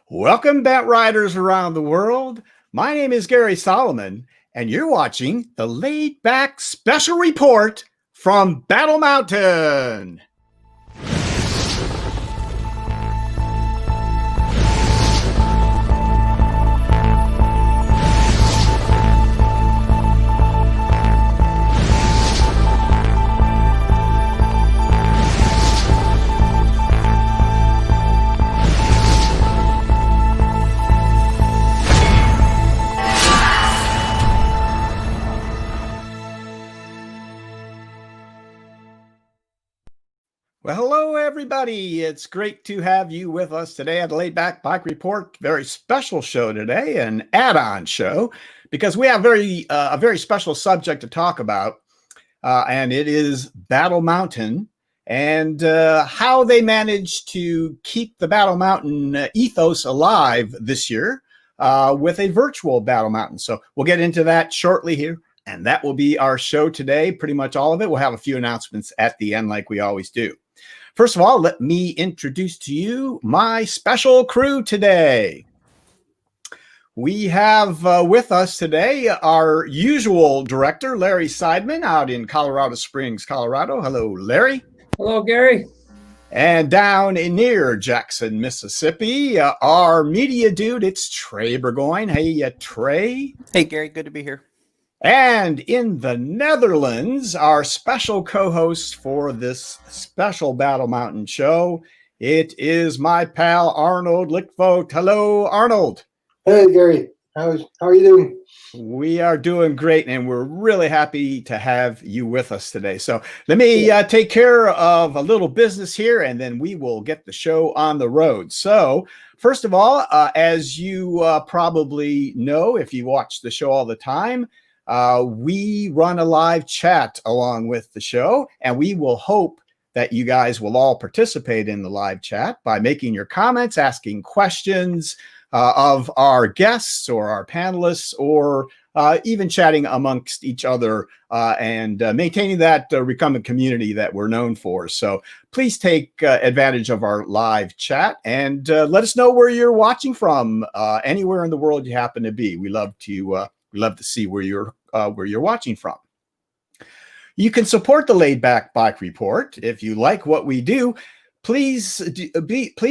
Welcome, Bat Riders around the world. My name is Gary Solomon, and you're watching the Laidback Special Report from Battle Mountain. Well, hello, everybody. It's great to have you with us today at the Laidback Bike Report. Very special show today, an add-on show, because we have a very special subject to talk about, and it is Battle Mountain and how they managed to keep the Battle Mountain ethos alive this year with a virtual Battle Mountain. So we'll get into that shortly here. And that will be our show today, pretty much all of it. We'll have a few announcements at the end like we always do. First of all, let me introduce to you my special crew today. We have with us today our usual director, Larry Seidman, out in Colorado Springs, Colorado. Hello, Larry. Hello, Gary. And down in near Jackson, Mississippi, our media dude, it's Trey Burgoyne. Hey, Trey. Hey, Gary. Good to be here. And in the Netherlands, our special co-host for this special Battle Mountain show, it is my pal Arnold Ligtvoet. Hello, Arnold. Hey, Gary. How are you doing? We are doing great, and we're really happy to have you with us today. So let me take care of a little business here, and then we will get the show on the road. So first of all, as you probably know, if you watch the show all the time, we run a live chat along with the show, and we will hope that you guys will all participate in the live chat by making your comments, asking questions of our guests or our panelists, or even chatting amongst each other and maintaining that recumbent community that we're known for. So please take advantage of our live chat and let us know where you're watching from, anywhere in the world you happen to be. We love to see where you're watching from. You can support the Laidback Bike Report if you like what we do. Please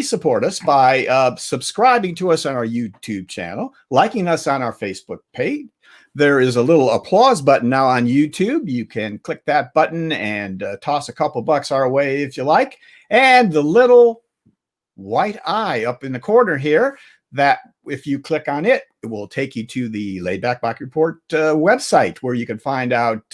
support us by subscribing to us on our YouTube channel, liking us on our Facebook page. There is a little applause button now on YouTube. You can click that button and toss a couple bucks our way if you like. And the little white eye up in the corner here, that if you click on it, it will take you to the Laidback Bike Report website, where you can find out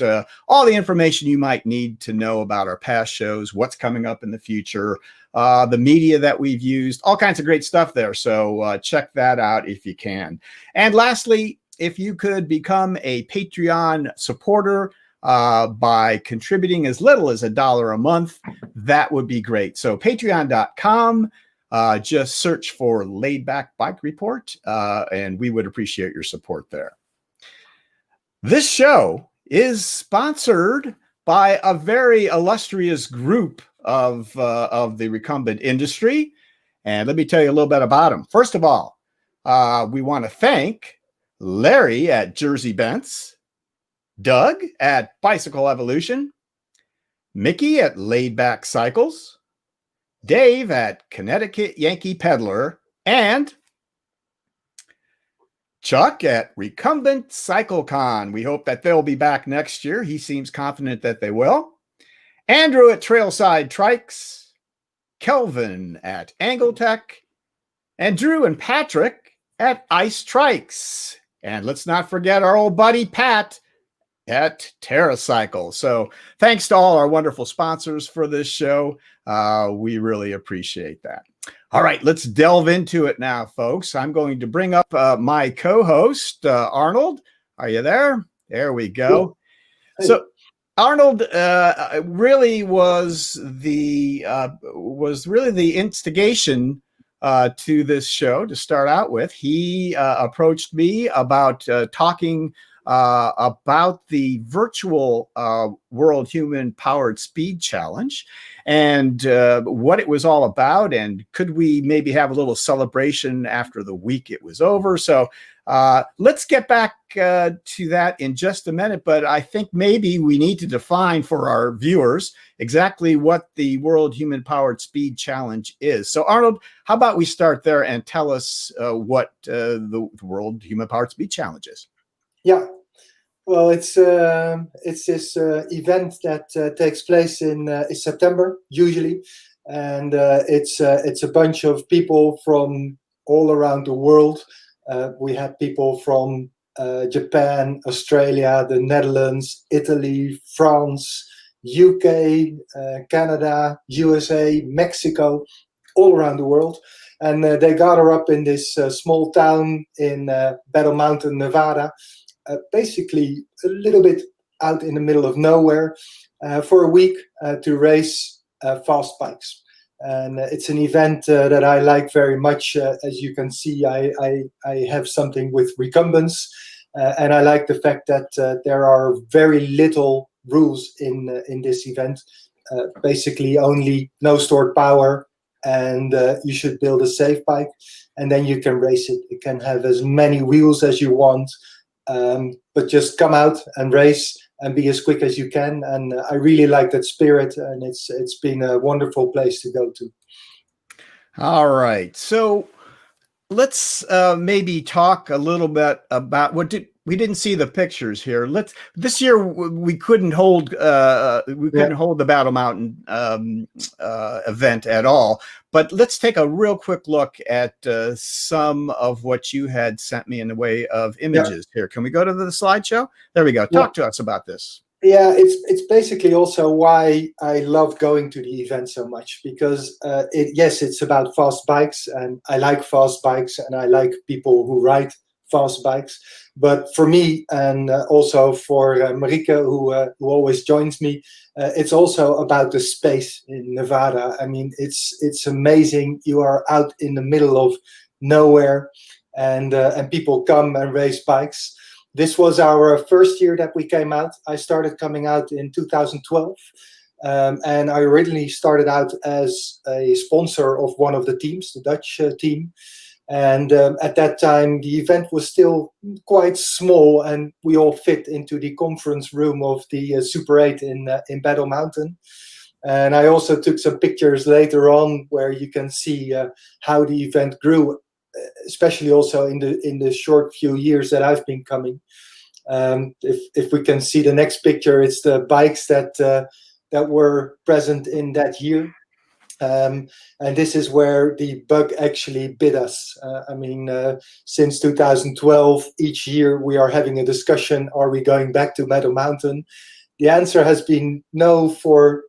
all the information you might need to know about our past shows, what's coming up in the future, the media that we've used, all kinds of great stuff there. So check that out if you can. And lastly, if you could become a Patreon supporter by contributing as little as $1 a month, that would be great. So patreon.com. Just search for Laidback Bike Report, and we would appreciate your support there. This show is sponsored by a very illustrious group of the recumbent industry, and let me tell you a little bit about them. First of all, we want to thank Larry at Jersey Bents, Doug at Bicycle Evolution, Mickey at Laidback Cycles, Dave at Connecticut Yankee Peddler, and Chuck at Recumbent CycleCon. We hope that they'll be back next year. He seems confident that they will. Andrew at Trailside Trikes, Kelvin at Angletech, and Drew and Patrick at Ice Trikes. And let's not forget our old buddy Pat at TerraCycle. So thanks to all our wonderful sponsors for this show. We really appreciate that. All right, let's delve into it now, folks. I'm going to bring up my co-host, Arnold. Are you there? There we go. Hey. So Arnold really was the instigation to this show to start out with. He approached me about talking about the virtual World Human Powered Speed Challenge and what it was all about. And could we maybe have a little celebration after the week it was over? So let's get back to that in just a minute. But I think maybe we need to define for our viewers exactly what the World Human Powered Speed Challenge is. So Arnold, how about we start there and tell us what the World Human Powered Speed Challenge is? Yeah, well, it's this event that takes place in September usually, and it's a bunch of people from all around the world. We had people from Japan, Australia, the Netherlands, Italy, France, UK, Canada, USA, Mexico, all around the world. And they gather up in this small town in Battle Mountain, Nevada, basically a little bit out in the middle of nowhere for a week to race fast bikes. And it's an event that I like very much. As you can see, I have something with recumbents, and I like the fact that there are very little rules in this event. Basically, only no stored power, and you should build a safe bike, and then you can race it. You can have as many wheels as you want, but just come out and race and be as quick as you can. And I really like that spirit, and it's been a wonderful place to go to. All right, so let's maybe talk a little bit about we didn't see the pictures here. This year we couldn't hold hold the Battle Mountain event at all. But let's take a real quick look at some of what you had sent me in the way of images here. Can we go to the slideshow? There we go. Talk to us about this. Yeah, it's basically also why I love going to the event so much, because it's about fast bikes, and I like fast bikes, and I like people who ride fast bikes. But for me, and also for Marike, who always joins me, it's also about the space in Nevada. I mean, it's amazing. You are out in the middle of nowhere, and people come and race bikes. This was our first year that we came out. I started coming out in 2012, and I originally started out as a sponsor of one of the teams, the Dutch team. And at that time, the event was still quite small, and we all fit into the conference room of the Super 8 in Battle Mountain. And I also took some pictures later on where you can see how the event grew, especially also in the short few years that I've been coming. If we can see the next picture, it's the bikes that were present in that year. And this is where the bug actually bit us. Since 2012, each year we are having a discussion, are we going back to Battle Mountain? The answer has been no for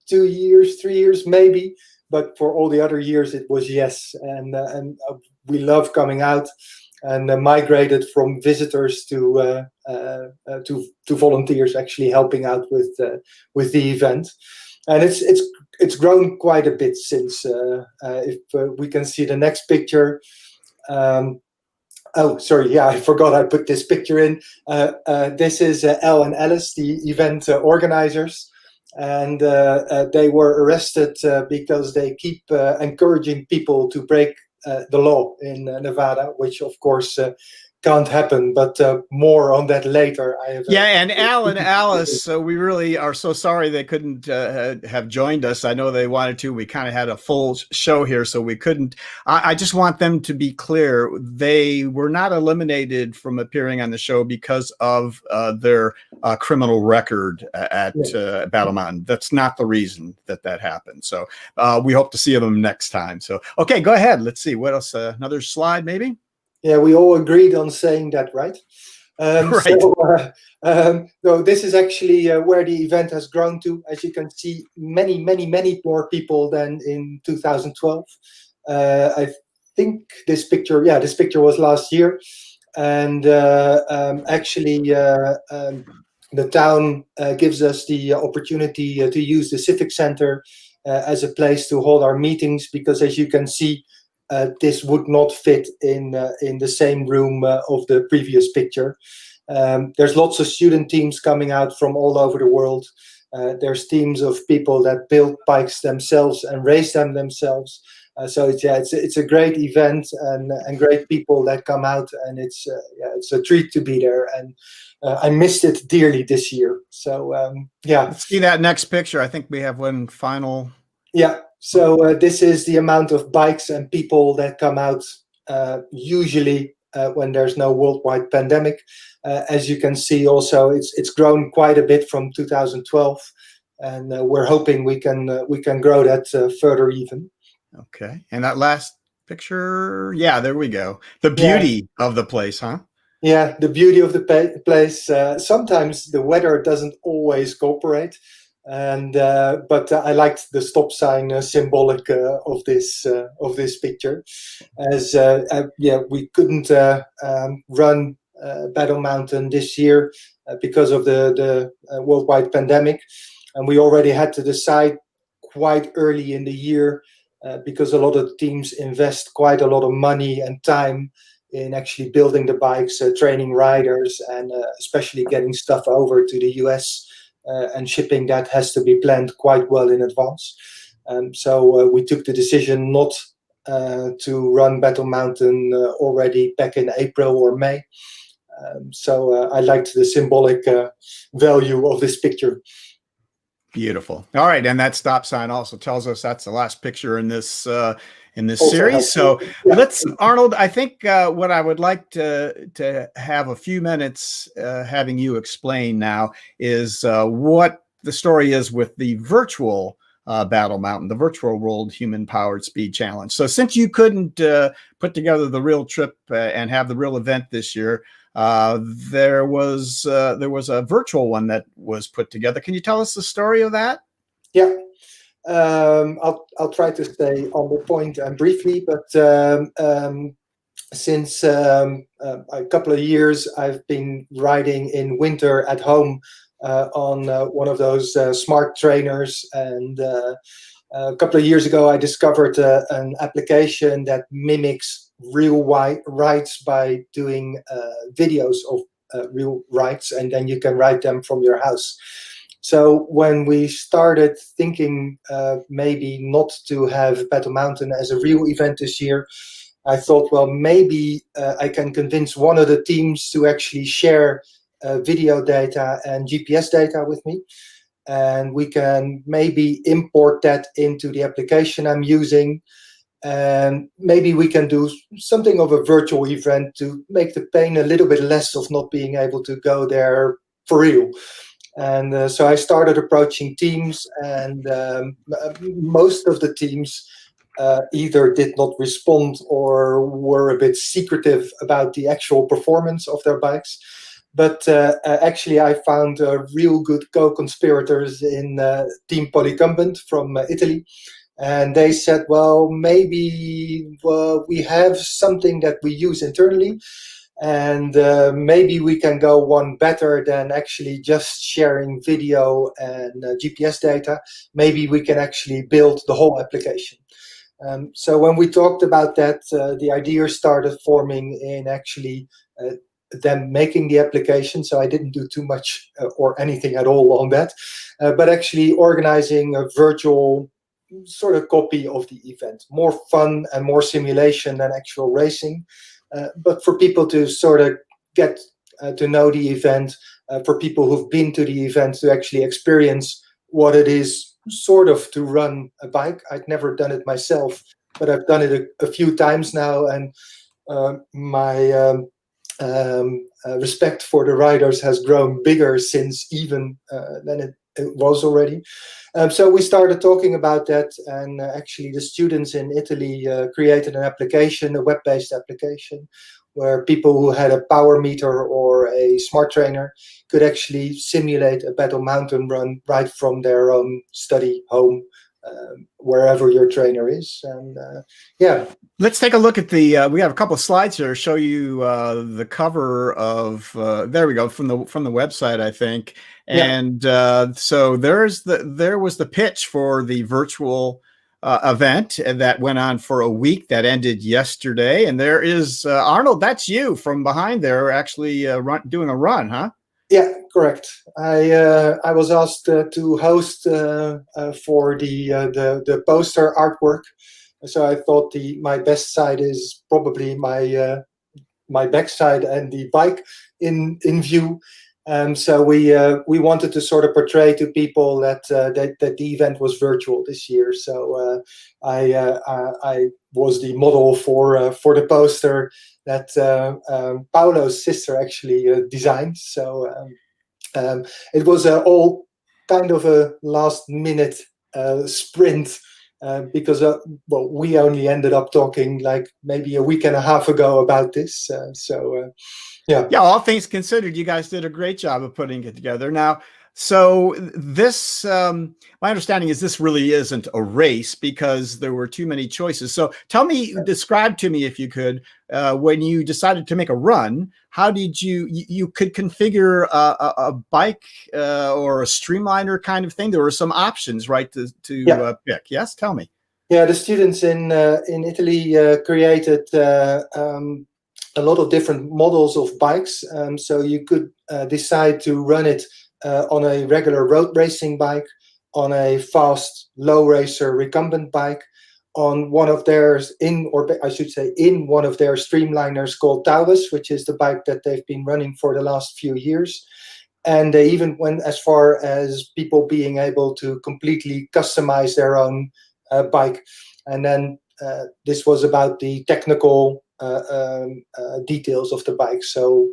2 years, 3 years maybe, but for all the other years it was yes. And we love coming out, and migrated from visitors to volunteers actually helping out with the event. And it's grown quite a bit since. If we can see the next picture. Oh, sorry. Yeah, I forgot I put this picture in. This is Al and Alice, the event organizers. And they were arrested because they keep encouraging people to break the law in Nevada, which of course can't happen, but more on that later. And Al and Alice, we really are so sorry they couldn't have joined us. I know they wanted to. We kind of had a full show here, so we couldn't. I just want them to be clear. They were not eliminated from appearing on the show because of their criminal record at Battle Mountain. That's not the reason that happened. So we hope to see them next time. So, okay, go ahead. Let's see. What else? Another slide, maybe? Yeah, we all agreed on saying that, right? Right. No, this is actually where the event has grown to. As you can see, many more people than in 2012. I think this picture was last year. And actually, the town gives us the opportunity to use the Civic Center as a place to hold our meetings, because as you can see, this would not fit in the same room of the previous picture. There's lots of student teams coming out from all over the world. There's teams of people that build bikes themselves and race them themselves. So it's a great event and great people that come out, and it's a treat to be there. And I missed it dearly this year. So Let's see that next picture. I think we have one final. Yeah. So this is the amount of bikes and people that come out usually when there's no worldwide pandemic. As you can see, also it's grown quite a bit from 2012, and we're hoping we can grow that further even. Okay, and that last picture, yeah, there we go. The beauty of the place, huh? Yeah, the beauty of the place. Sometimes the weather doesn't always cooperate, and but I liked the stop sign symbolic of this picture, as we couldn't run Battle Mountain this year because of the worldwide pandemic, and we already had to decide quite early in the year because a lot of teams invest quite a lot of money and time in actually building the bikes, training riders, and especially getting stuff over to the US, and shipping that has to be planned quite well in advance. So we took the decision not to run Battle Mountain already back in April or May. So I liked the symbolic value of this picture. Beautiful. All right, and that stop sign also tells us that's the last picture in this series. So let's, Arnold. I think what I would like to have a few minutes having you explain now is what the story is with the virtual Battle Mountain, the Virtual World Human Powered Speed Challenge. So since you couldn't put together the real trip and have the real event this year, there was a virtual one that was put together. Can you tell us the story of that? Yeah, I'll try to stay on the point and briefly, but since a couple of years, I've been riding in winter at home on one of those smart trainers, and a couple of years ago, I discovered an application that mimics real rides by doing videos of real rides, and then you can ride them from your house. So when we started thinking maybe not to have Battle Mountain as a real event this year, I thought, well, maybe I can convince one of the teams to actually share video data and GPS data with me. And we can maybe import that into the application I'm using. And maybe we can do something of a virtual event to make the pain a little bit less of not being able to go there for real. And so I started approaching teams, and most of the teams either did not respond or were a bit secretive about the actual performance of their bikes. But actually, I found real good co-conspirators in Team Policumbent from Italy. And they said, well, maybe we have something that we use internally, and maybe we can go one better than actually just sharing video and GPS data. Maybe we can actually build the whole application. So when we talked about that, the idea started forming in actually them making the application. So I didn't do too much or anything at all on that, but actually organizing a virtual sort of copy of the event, more fun and more simulation than actual racing, but for people to sort of get to know the event, for people who've been to the event to actually experience what it is sort of to run a bike. I'd never done it myself, but I've done it a few times now, and my respect for the riders has grown bigger since even than it was already. So we started talking about that, and actually the students in Italy created an application, a web-based application, where people who had a power meter or a smart trainer could actually simulate a Battle Mountain run right from their own study home, wherever your trainer is. And yeah. Let's take a look at the, we have a couple of slides here to show you the cover of, there we go, from the website, I think. And so there was the pitch for the virtual event that went on for a week that ended yesterday. And there is Arnold, that's you from behind there, actually doing a run, huh? Yeah, correct. I was asked to host for the poster artwork, so I thought my best side is probably my backside and the bike in view. So we wanted to sort of portray to people that the event was virtual this year. So I was the model for the poster that Paolo's sister actually designed. So it was all kind of a last minute sprint. Because we only ended up talking like maybe a week and a half ago about this. Yeah, all things considered, you guys did a great job of putting it together. Now, so this, my understanding is this really isn't a race because there were too many choices. So describe to me, if you could, when you decided to make a run, how did you could configure a bike or a streamliner kind of thing? There were some options, right, to pick. Yes, tell me. Yeah, the students in Italy created a lot of different models of bikes. So you could decide to run it on a regular road racing bike, on a fast low racer recumbent bike, on one of theirs in one of their streamliners called Taurus, which is the bike that they've been running for the last few years. And they even went as far as people being able to completely customize their own bike. And then this was about the technical details of the bike. So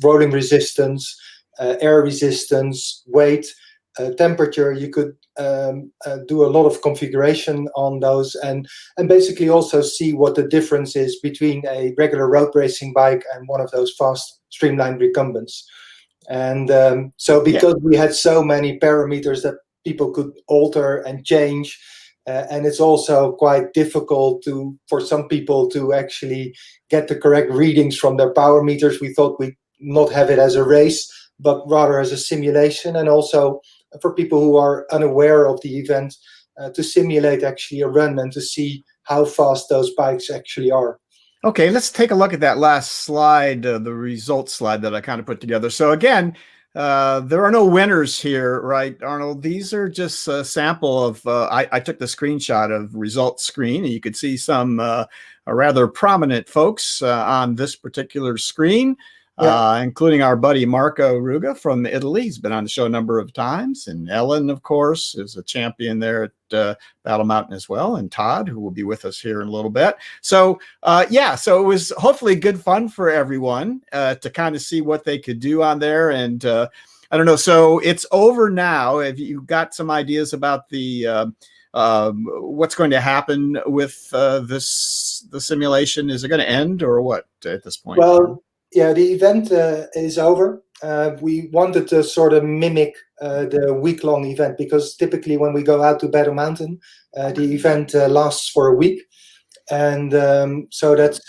rolling resistance, air resistance, weight, temperature. You could do a lot of configuration on those and basically also see what the difference is between a regular road racing bike and one of those fast streamlined recumbents. And so because we had so many parameters that people could alter and change, and it's also quite difficult for some people to actually get the correct readings from their power meters, we thought we'd not have it as a race, but rather as a simulation, and also for people who are unaware of the event, to simulate actually a run and to see how fast those bikes actually are. Okay, let's take a look at that last slide, the results slide that I kind of put together. So again, there are no winners here, right, Arnold? These are just a sample of, I took the screenshot of results screen, and you could see some rather prominent folks on this particular screen. Including our buddy Marco Ruga from Italy. He's been on the show a number of times. And Ellen, of course, is a champion there at Battle Mountain as well. And Todd, who will be with us here in a little bit. So, so it was hopefully good fun for everyone to kind of see what they could do on there. And I don't know. So it's over now. Have you got some ideas about the what's going to happen with the simulation? Is it going to end or what at this point? Well, yeah, the event is over. We wanted to sort of mimic the week-long event because typically when we go out to Battle Mountain, the event lasts for a week, and so that's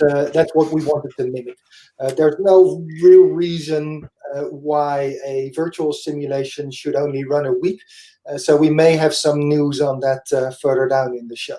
what we wanted to mimic. There's no real reason why a virtual simulation should only run a week, so we may have some news on that further down in the show.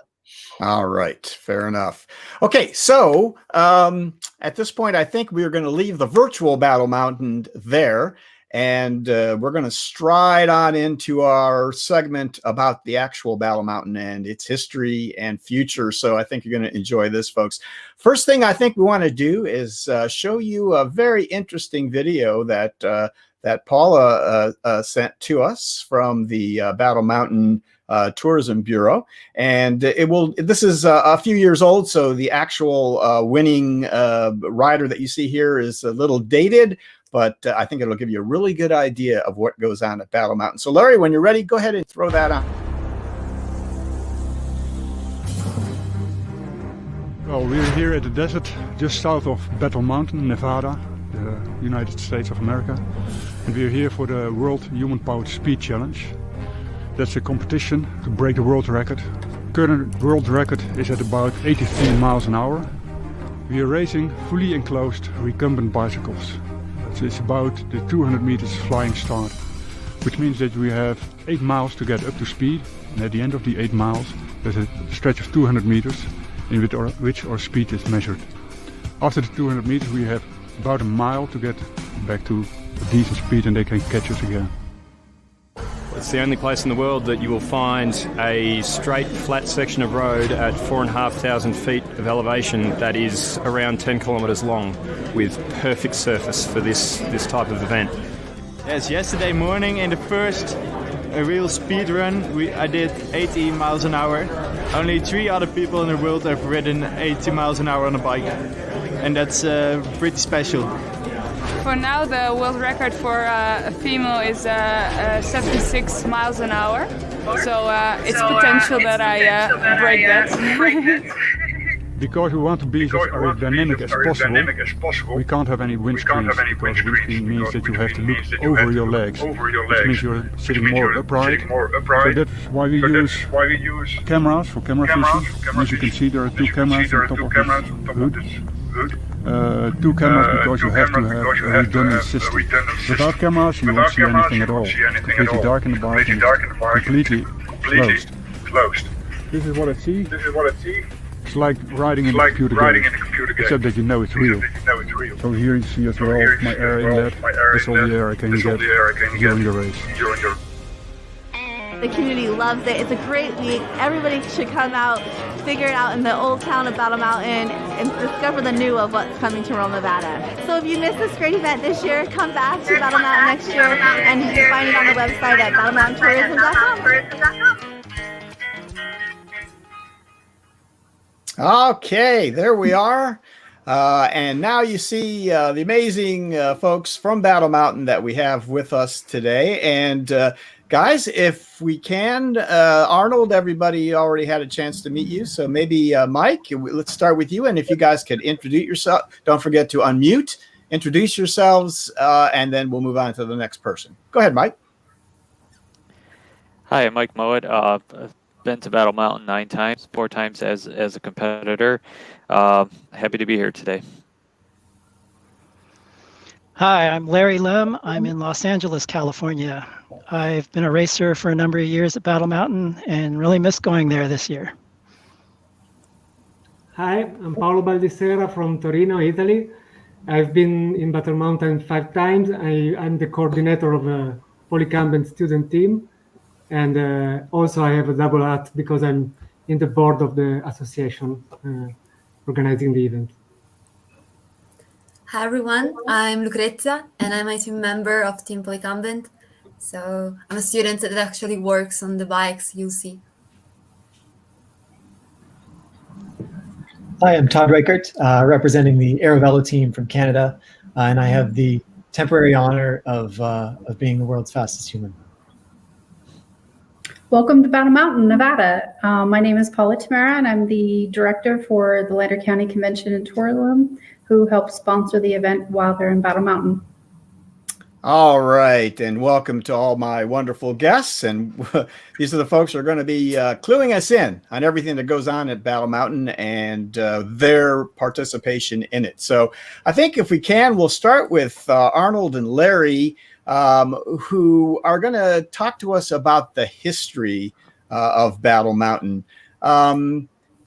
All right, fair enough. Okay, so at this point, I think we're going to leave the virtual Battle Mountain there, and we're going to stride on into our segment about the actual Battle Mountain and its history and future. So I think you're going to enjoy this, folks. First thing I think we want to do is show you a very interesting video that Paula sent to us from the Battle Mountain Tourism Bureau, and this is a few years old, so the actual winning rider that you see here is a little dated, but I think it'll give you a really good idea of what goes on at Battle Mountain. So Larry, when you're ready, go ahead and throw that on. Well, we're here at the desert just south of Battle Mountain, Nevada, the United States of America, and we're here for the World Human Powered Speed Challenge. That's a competition to break the world record. Current world record is at about 83 miles an hour. We are racing fully enclosed recumbent bicycles. So it's about the 200 meters flying start, which means that we have 8 miles to get up to speed. And at the end of the 8 miles, There's a stretch of 200 meters in which our speed is measured. After the 200 meters we have about a mile to get back to a decent speed and they can catch us again. It's the only place in the world that you will find a straight, flat section of road at 4,500 feet of elevation that is around 10 kilometers long, with perfect surface for this type of event. Yes, yesterday morning in the first real speed run, I did 80 miles an hour. Only 3 other people in the world have ridden 80 miles an hour on a bike, and that's pretty special. For now, the world record for a female is 76 miles an hour. So it's potential that I break that. Because we want to be as aerodynamic as possible, we can't have any windscreens, because windscreen means that you have to look over your legs, which means you're sitting more upright. So that's why we use cameras for camera fishing. As you can see, there are 2 cameras on top of the hood. 2 cameras because you have to have a redundant system. Without cameras you won't see anything at all. It's completely dark in the bike and completely closed. This is what I see. It's like riding in a computer game, except that you know it's real. So here you see as well my air inlet. That's all the air I can get during the race. The community loves it. It's a great week. Everybody should come out, figure it out in the old town of Battle Mountain, and discover the new of what's coming to Rome, Nevada. So if you missed this great event this year, come back to Battle Mountain next year, and you can find it on the website at battlemountaintourism.com. Okay, there we are. And now you see the amazing folks from Battle Mountain that we have with us today. And guys, if we can, Arnold, everybody already had a chance to meet you. So maybe Mike, let's start with you. And if you guys could introduce yourself, don't forget to unmute, introduce yourselves, and then we'll move on to the next person. Go ahead, Mike. Hi, I'm Mike Mowett. Been to Battle Mountain 9 times, 4 times as a competitor. Happy to be here today. Hi, I'm Larry Lem. I'm in Los Angeles, California. I've been a racer for a number of years at Battle Mountain and really miss going there this year. Hi, I'm Paolo Baldissera from Torino, Italy. I've been in Battle Mountain 5 times. I'm the coordinator of a Policumbent student team. And also I have a double hat because I'm in the board of the association organizing the event. Hi everyone, I'm Lucrezia and I'm a team member of Team Policumbent. So I'm a student that actually works on the bikes you'll see. Hi, I'm Todd Reichert, representing the Aerovelo team from Canada, and I have the temporary honor of being the world's fastest human. Welcome to Battle Mountain, Nevada. My name is Paula Tomera, and I'm the director for the Lander County Convention and Tourism, who helps sponsor the event while they're in Battle Mountain. All right, and welcome to all my wonderful guests. And these are the folks who are going to be cluing us in on everything that goes on at Battle Mountain and their participation in it. So I think if we can, we'll start with Arnold and Larry, who are going to talk to us about the history of Battle Mountain.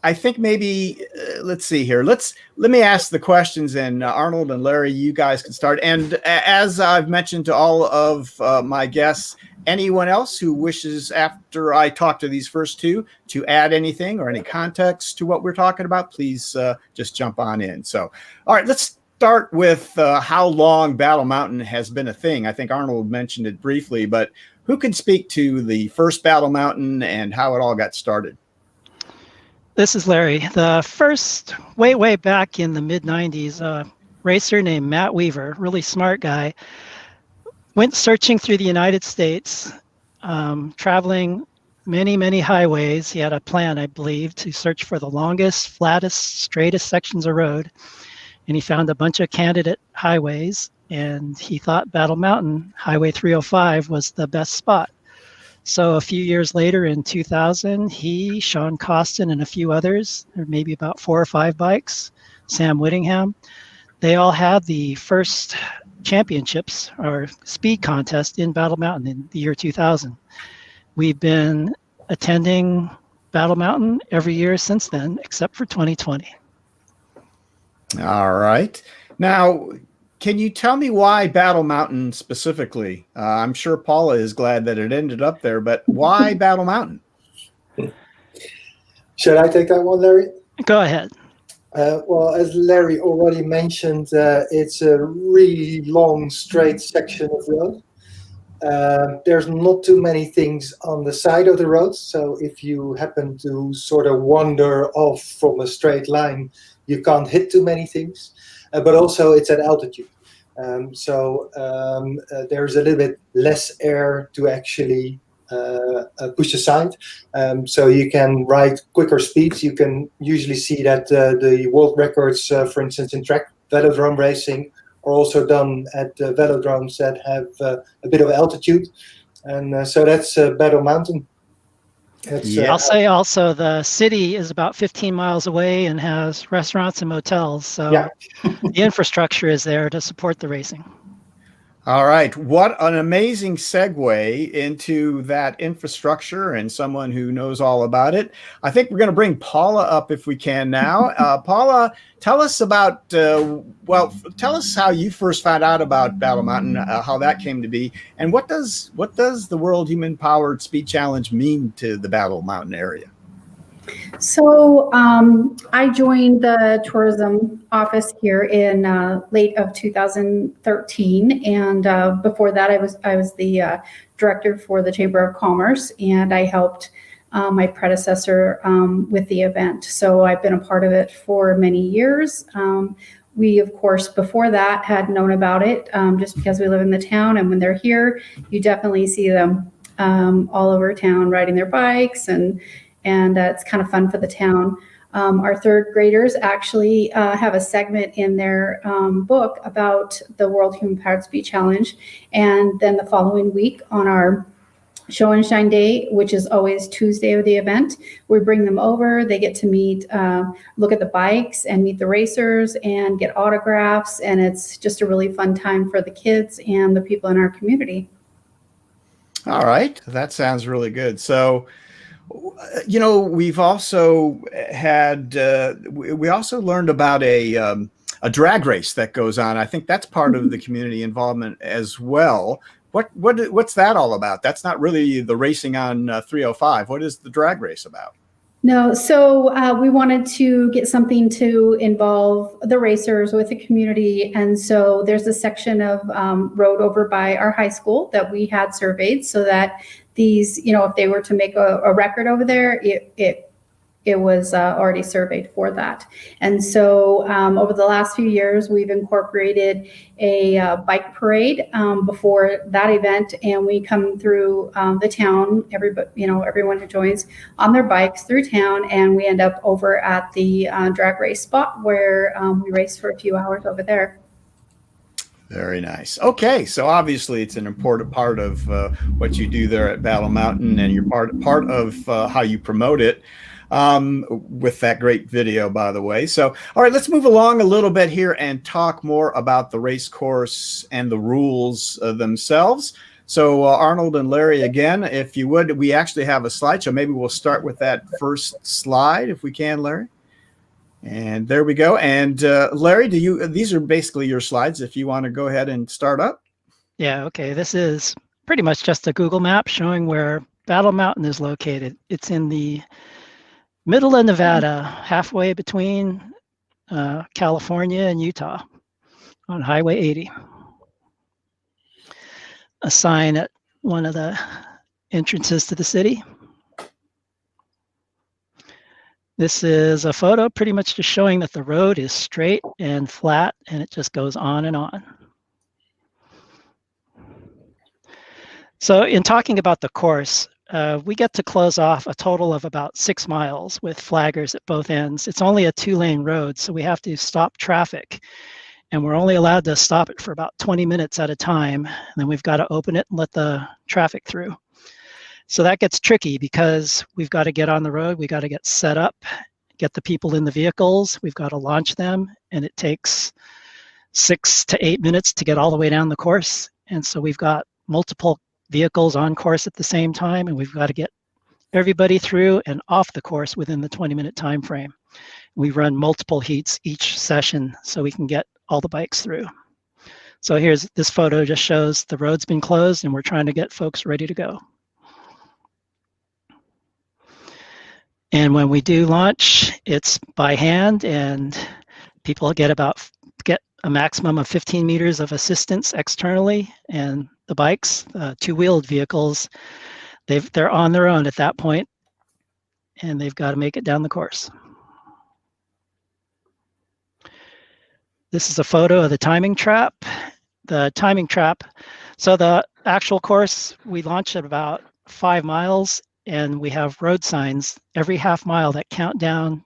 I think maybe, let's see here. Let me ask the questions, and Arnold and Larry, you guys can start. And as I've mentioned to all of my guests, anyone else who wishes, after I talk to these first two, to add anything or any context to what we're talking about, please just jump on in. So, all right, let's start with how long Battle Mountain has been a thing. I think Arnold mentioned it briefly, but who can speak to the first Battle Mountain and how it all got started? This is Larry. The first, way back in the mid-90s, a racer named Matt Weaver, really smart guy, went searching through the United States, traveling many highways. He had a plan, I believe, to search for the longest, flattest, straightest sections of road. And he found a bunch of candidate highways, and he thought Battle Mountain, Highway 305, was the best spot. So a few years later in 2000, he, Sean Costin, and a few others, or maybe about 4 or 5 bikes, Sam Whittingham, they all had the first championships or speed contest in Battle Mountain in the year 2000. We've been attending Battle Mountain every year since then, except for 2020. All right. Now, can you tell me why Battle Mountain specifically? I'm sure Paula is glad that it ended up there, but why Battle Mountain? Should I take that one, Larry? Go ahead. Well, as Larry already mentioned, it's a really long, straight section of road. There's not too many things on the side of the road, so if you happen to sort of wander off from a straight line, you can't hit too many things. But also, it's at altitude. So there's a little bit less air to actually push aside, so you can ride quicker speeds. You can usually see that the world records, for instance, in track velodrome racing, are also done at velodromes that have a bit of altitude, and so that's Battle Mountain. I'll say also the city is about 15 miles away and has restaurants and motels, so the infrastructure is there to support the racing. All right. What an amazing segue into that infrastructure and someone who knows all about it. I think we're going to bring Paula up if we can now. Paula, tell us about, tell us how you first found out about Battle Mountain, how that came to be, and what does the World Human Powered Speed Challenge mean to the Battle Mountain area? So I joined the tourism office here in late of 2013, and before that I was the director for the Chamber of Commerce, and I helped my predecessor with the event. So I've been a part of it for many years. We, of course, before that had known about it just because we live in the town, and when they're here, you definitely see them all over town riding their bikes, and it's kind of fun for the town. Our third graders actually have a segment in their book about the World Human Powered Speed Challenge. And then the following week on our Show and Shine Day, which is always Tuesday of the event, we bring them over. They get to meet, look at the bikes and meet the racers and get autographs. And it's just a really fun time for the kids and the people in our community. All right. That sounds really good. So, you know, we've also had we also learned about a drag race that goes on. I think that's part of the community involvement as well. What's that all about? That's not really the racing on 305. What is the drag race about? No, so we wanted to get something to involve the racers with the community, and so there's a section of road over by our high school that we had surveyed so that these, you know, if they were to make a record over there, it was already surveyed for that. And so over the last few years, we've incorporated a bike parade before that event, and we come through the town, everyone who joins on their bikes through town, and we end up over at the drag race spot where we race for a few hours over there. Very nice. Okay, so obviously it's an important part of what you do there at Battle Mountain, and you're part of how you promote it with that great video, by the way. So, all right, let's move along a little bit here and talk more about the race course and the rules themselves. So, Arnold and Larry, again, if you would, we actually have a slideshow. Maybe we'll start with that first slide, if we can, Larry. And there we go. And Larry, these are basically your slides if you want to go ahead and start up. Yeah, okay. This is pretty much just a Google map showing where Battle Mountain is located. It's in the middle of Nevada, halfway between California and Utah on Highway 80. A sign at one of the entrances to the city. This is a photo pretty much just showing that the road is straight and flat, and it just goes on and on. So in talking about the course, we get to close off a total of about 6 miles with flaggers at both ends. It's only a 2-lane road, so we have to stop traffic, and we're only allowed to stop it for about 20 minutes at a time. And then we've got to open it and let the traffic through. So that gets tricky because we've got to get on the road, we got to get set up, get the people in the vehicles, we've got to launch them, and it takes 6 to 8 minutes to get all the way down the course. And so we've got multiple vehicles on course at the same time, and we've got to get everybody through and off the course within the 20-minute time frame. We run multiple heats each session so we can get all the bikes through. So here's this photo, just shows the road's been closed and we're trying to get folks ready to go. And when we do launch, it's by hand, and people get a maximum of 15 meters of assistance externally, and the bikes, two-wheeled vehicles, they're on their own at that point, and they've got to make it down the course. This is a photo of the timing trap. The timing trap, so the actual course, we launch at about 5 miles, and we have road signs every half mile that count down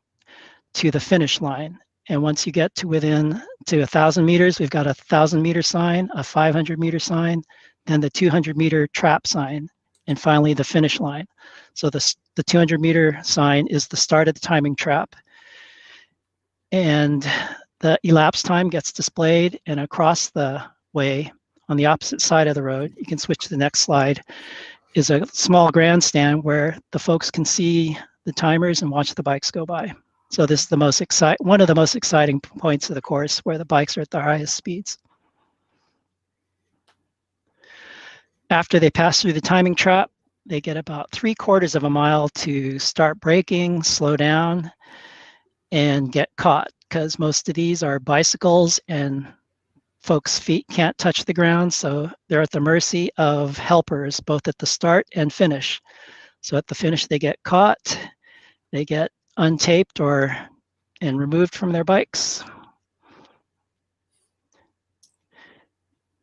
to the finish line. And once you get to within 1,000 meters, we've got a 1,000-meter sign, a 500-meter sign, then the 200-meter trap sign, and finally the finish line. So the 200-meter sign is the start of the timing trap. And the elapsed time gets displayed, and across the way on the opposite side of the road, you can switch to the next slide, is a small grandstand where the folks can see the timers and watch the bikes go by. So this is one of the most exciting points of the course, where the bikes are at their highest speeds. After they pass through the timing trap, they get about 3/4 of a mile to start braking, slow down, and get caught, because most of these are bicycles and folks' feet can't touch the ground, so they're at the mercy of helpers, both at the start and finish. So at the finish, they get caught, they get untaped and removed from their bikes.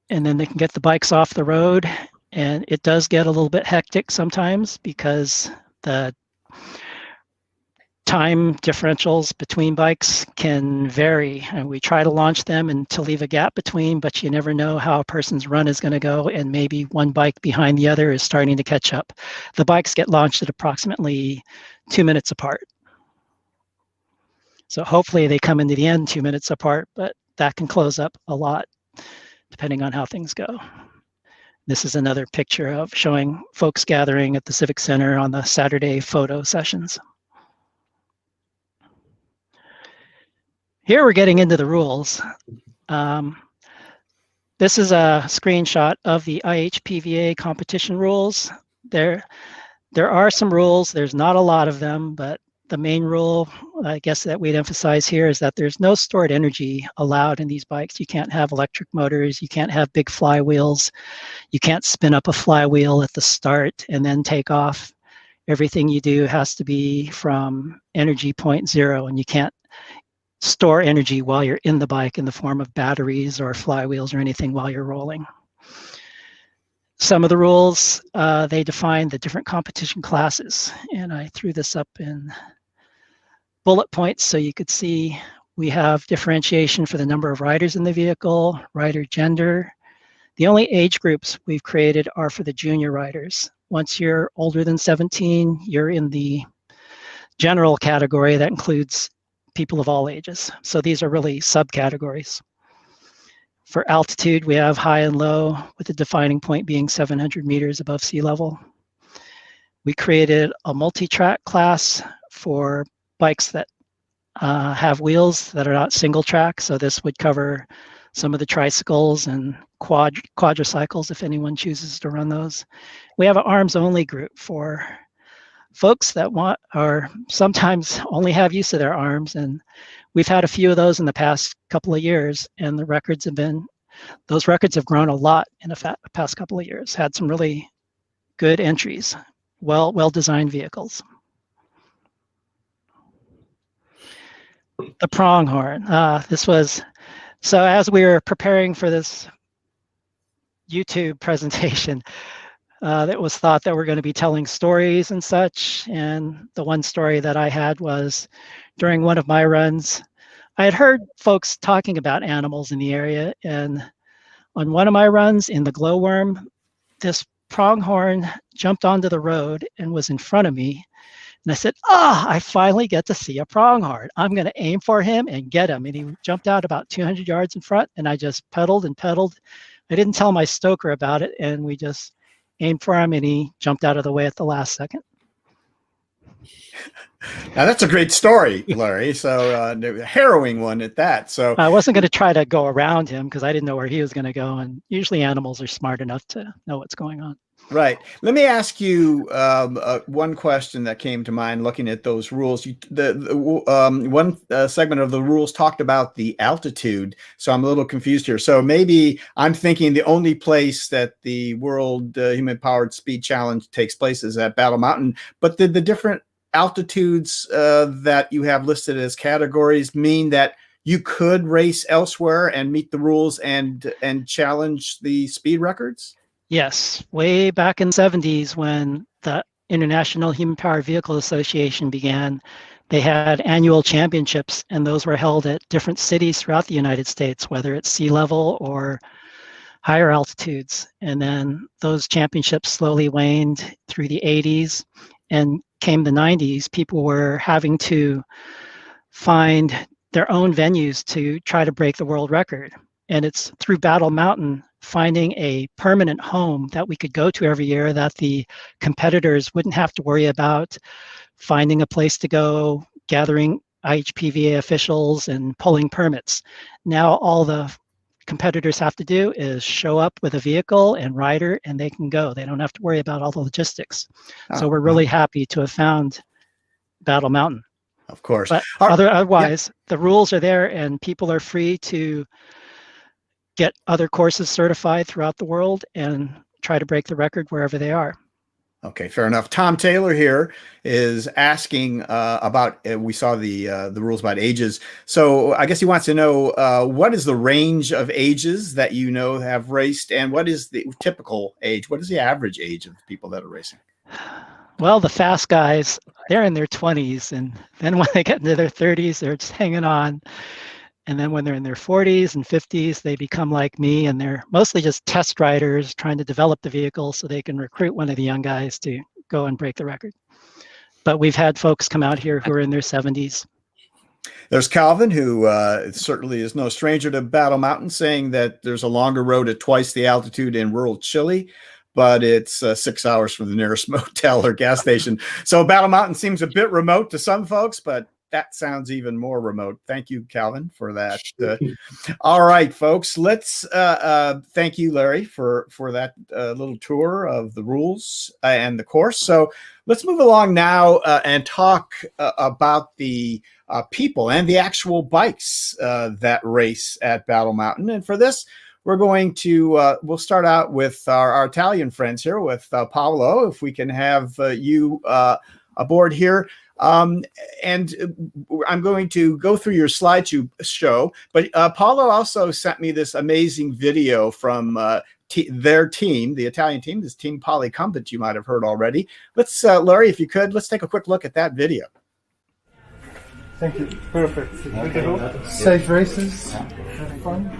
And then they can get the bikes off the road, and it does get a little bit hectic sometimes because the time differentials between bikes can vary, and we try to launch them and to leave a gap between, but you never know how a person's run is going to go, and maybe one bike behind the other is starting to catch up. The bikes get launched at approximately 2 minutes apart. So hopefully they come into the end 2 minutes apart, but that can close up a lot depending on how things go. This is another picture of showing folks gathering at the Civic Center on the Saturday photo sessions. Here we're getting into the rules. This is a screenshot of the IHPVA competition rules. There are some rules. There's not a lot of them, but the main rule, I guess, that we'd emphasize here is that there's no stored energy allowed in these bikes. You can't have electric motors. You can't have big flywheels. You can't spin up a flywheel at the start and then take off. Everything you do has to be from energy point zero, and you can't store energy while you're in the bike in the form of batteries or flywheels or anything while you're rolling. Some of the rules, they define the different competition classes, and I threw this up in bullet points so you could see we have differentiation for the number of riders in the vehicle, rider gender. The only age groups we've created are for the junior riders. Once you're older than 17, you're in the general category that includes people of all ages. So these are really subcategories. For altitude, we have high and low, with the defining point being 700 meters above sea level. We created a multi-track class for bikes that have wheels that are not single track. So this would cover some of the tricycles and quadricycles if anyone chooses to run those. We have an arms only group for folks that want or sometimes only have use of their arms, and we've had a few of those in the past couple of years, and those records have grown a lot in the past couple of years. Had some really good entries, well-designed vehicles. The pronghorn. So as we were preparing for this YouTube presentation, it was thought that we're going to be telling stories and such. And the one story that I had was during one of my runs, I had heard folks talking about animals in the area. And on one of my runs in the glowworm, this pronghorn jumped onto the road and was in front of me. And I said, I finally get to see a pronghorn. I'm going to aim for him and get him. And he jumped out about 200 yards in front, and I just pedaled and pedaled. I didn't tell my stoker about it, and we just aimed for him, and he jumped out of the way at the last second. Now that's a great story, Larry. So harrowing one at that. So I wasn't going to try to go around him because I didn't know where he was going to go. And usually animals are smart enough to know what's going on. right. Let me ask you one question that came to mind looking at those rules. One segment of the rules talked about the altitude, so I'm a little confused here. So maybe I'm thinking the only place that the World Human-Powered Speed Challenge takes place is at Battle Mountain. But did the different altitudes that you have listed as categories mean that you could race elsewhere and meet the rules and challenge the speed records? Yes, way back in the 70s when the International Human Powered Vehicle Association began, they had annual championships, and those were held at different cities throughout the United States, whether it's sea level or higher altitudes. And then those championships slowly waned through the 80s, and came the 90s. People were having to find their own venues to try to break the world record. And it's through Battle Mountain finding a permanent home that we could go to every year that the competitors wouldn't have to worry about finding a place to go, gathering IHPVA officials and pulling permits. Now all the competitors have to do is show up with a vehicle and rider and they can go. They don't have to worry about all the logistics. So we're really happy to have found Battle Mountain. Of course. But otherwise, the rules are there and people are free to get other courses certified throughout the world and try to break the record wherever they are. Okay, fair enough. Tom Taylor here is asking about, we saw the rules about ages. So I guess he wants to know what is the range of ages that you know have raced, and what is the typical age? What is the average age of the people that are racing? Well, the fast guys, they're in their 20s, and then when they get into their 30s, they're just hanging on. And then when they're in their 40s and 50s, they become like me, and they're mostly just test riders trying to develop the vehicle so they can recruit one of the young guys to go and break the record. But we've had folks come out here who are in their 70s. There's Calvin, who certainly is no stranger to Battle Mountain, saying that there's a longer road at twice the altitude in rural Chile, but it's 6 hours from the nearest motel or gas station. So Battle Mountain seems a bit remote to some folks, but that sounds even more remote. Thank you, Calvin, for that. All right, folks, let's thank you, Larry, for that little tour of the rules and the course. So let's move along now and talk about the people and the actual bikes that race at Battle Mountain. And for this, we're going to, we'll start out with our Italian friends here with Paolo, if we can have you aboard here. And I'm going to go through your slideshow, but Paolo also sent me this amazing video from their team, the Italian team, this Team Policumbent you might have heard already. Let's, Larry, if you could, let's take a quick look at that video. Thank you. Perfect. Safe races. Have fun.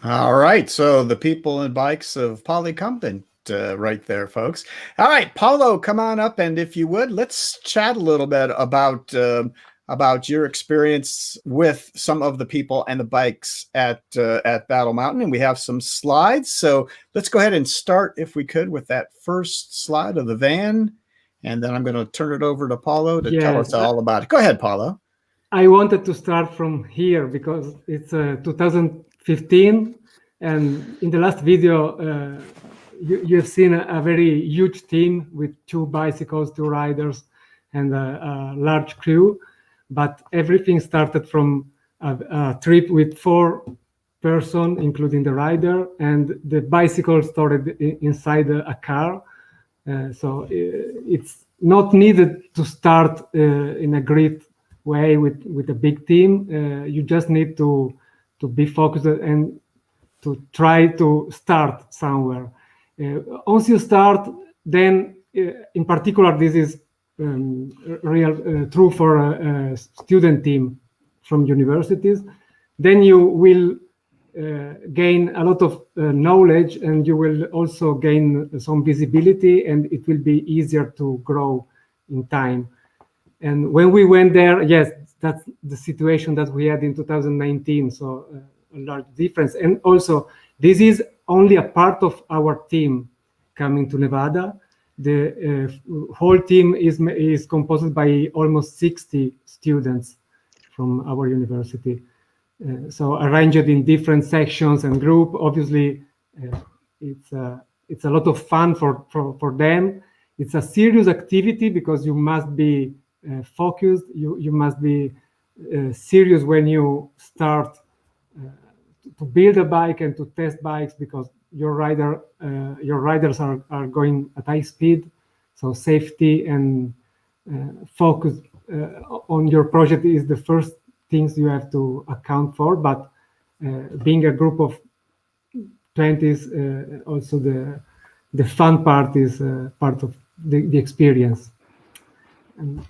All right. So the people and bikes of Policumbent right there, folks. All right, Paolo, come on up. And if you would, let's chat a little bit about your experience with some of the people and the bikes at Battle Mountain. And we have some slides. So let's go ahead and start, if we could, with that first slide of the van. And then I'm going to turn it over to Paolo to tell us all about it. Go ahead, Paolo. I wanted to start from here because it's 2015. And in the last video, you've seen a very huge team with 2 bicycles, 2 riders, and a large crew. But everything started from a trip with 4 persons, including the rider, and the bicycle stored inside a car. So it's not needed to start in a great way with a big team. You just need to be focused and to try to start somewhere. Once you start, then in particular, this is true for a student team from universities, then you will gain a lot of knowledge, and you will also gain some visibility, and it will be easier to grow in time. And when we went there, yes, that's the situation that we had in 2019, so a large difference. And also, this is only a part of our team coming to Nevada. The whole team is composed by almost 60 students from our university. So arranged in different sections and group. Obviously, it's a lot of fun for them. It's a serious activity because you must be focused. You must be serious when you start to build a bike and to test bikes, because your riders are going at high speed. So safety and focus on your project is the first things you have to account for. But being a group of 20s, also the fun part is part of the experience. And,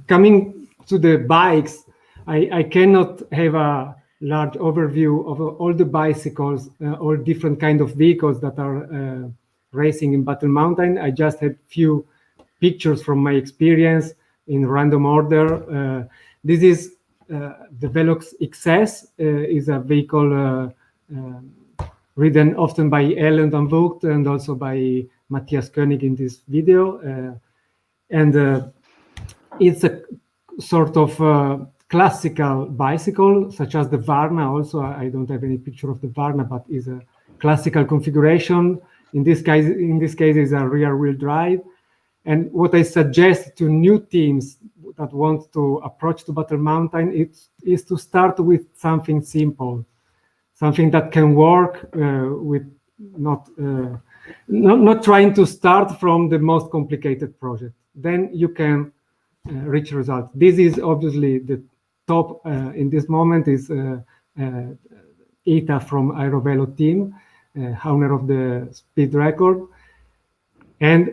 coming to the bikes, I cannot have a large overview of all the bicycles, all different kind of vehicles that are racing in Battle Mountain. I just had few pictures from my experience in random order. This is the Velox XS, is a vehicle ridden often by Ellen Van Vogt and also by Matthias Koenig in this video. And it's a sort of classical bicycle, such as the Varna. Also, I don't have any picture of the Varna, but is a classical configuration. In this case, is a rear-wheel drive. And what I suggest to new teams that want to approach to Battle Mountain is to start with something simple, something that can work with not trying to start from the most complicated project. Then you can reach results. This is obviously the top in this moment is Ita from Aerovelo team, owner of the speed record. And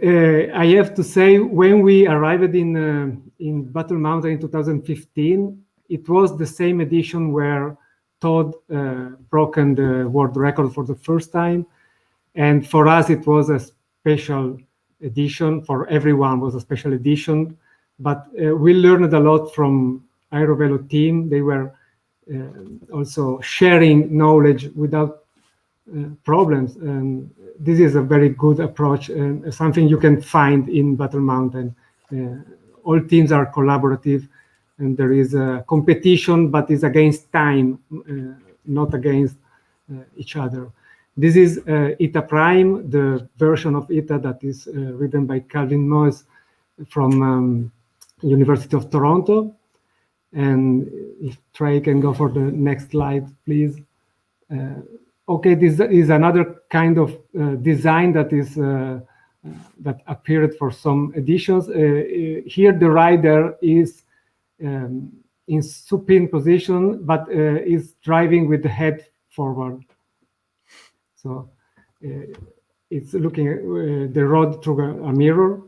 I have to say, when we arrived in Battle Mountain in 2015, it was the same edition where Todd broken the world record for the first time. And for us, it was a special edition. For everyone, was a special edition. But we learned a lot from Aerovelo team. They were also sharing knowledge without problems. And this is a very good approach and something you can find in Battle Mountain. All teams are collaborative, and there is a competition, but it's against time, not against each other. This is Ita Prime, the version of Ita that is ridden by Calvin Moes from University of Toronto. And if Trey can go for the next slide, please. Okay, this is another kind of design that is that appeared for some editions. Here the rider is in supine position, but is driving with the head forward. So it's looking at the road through a mirror.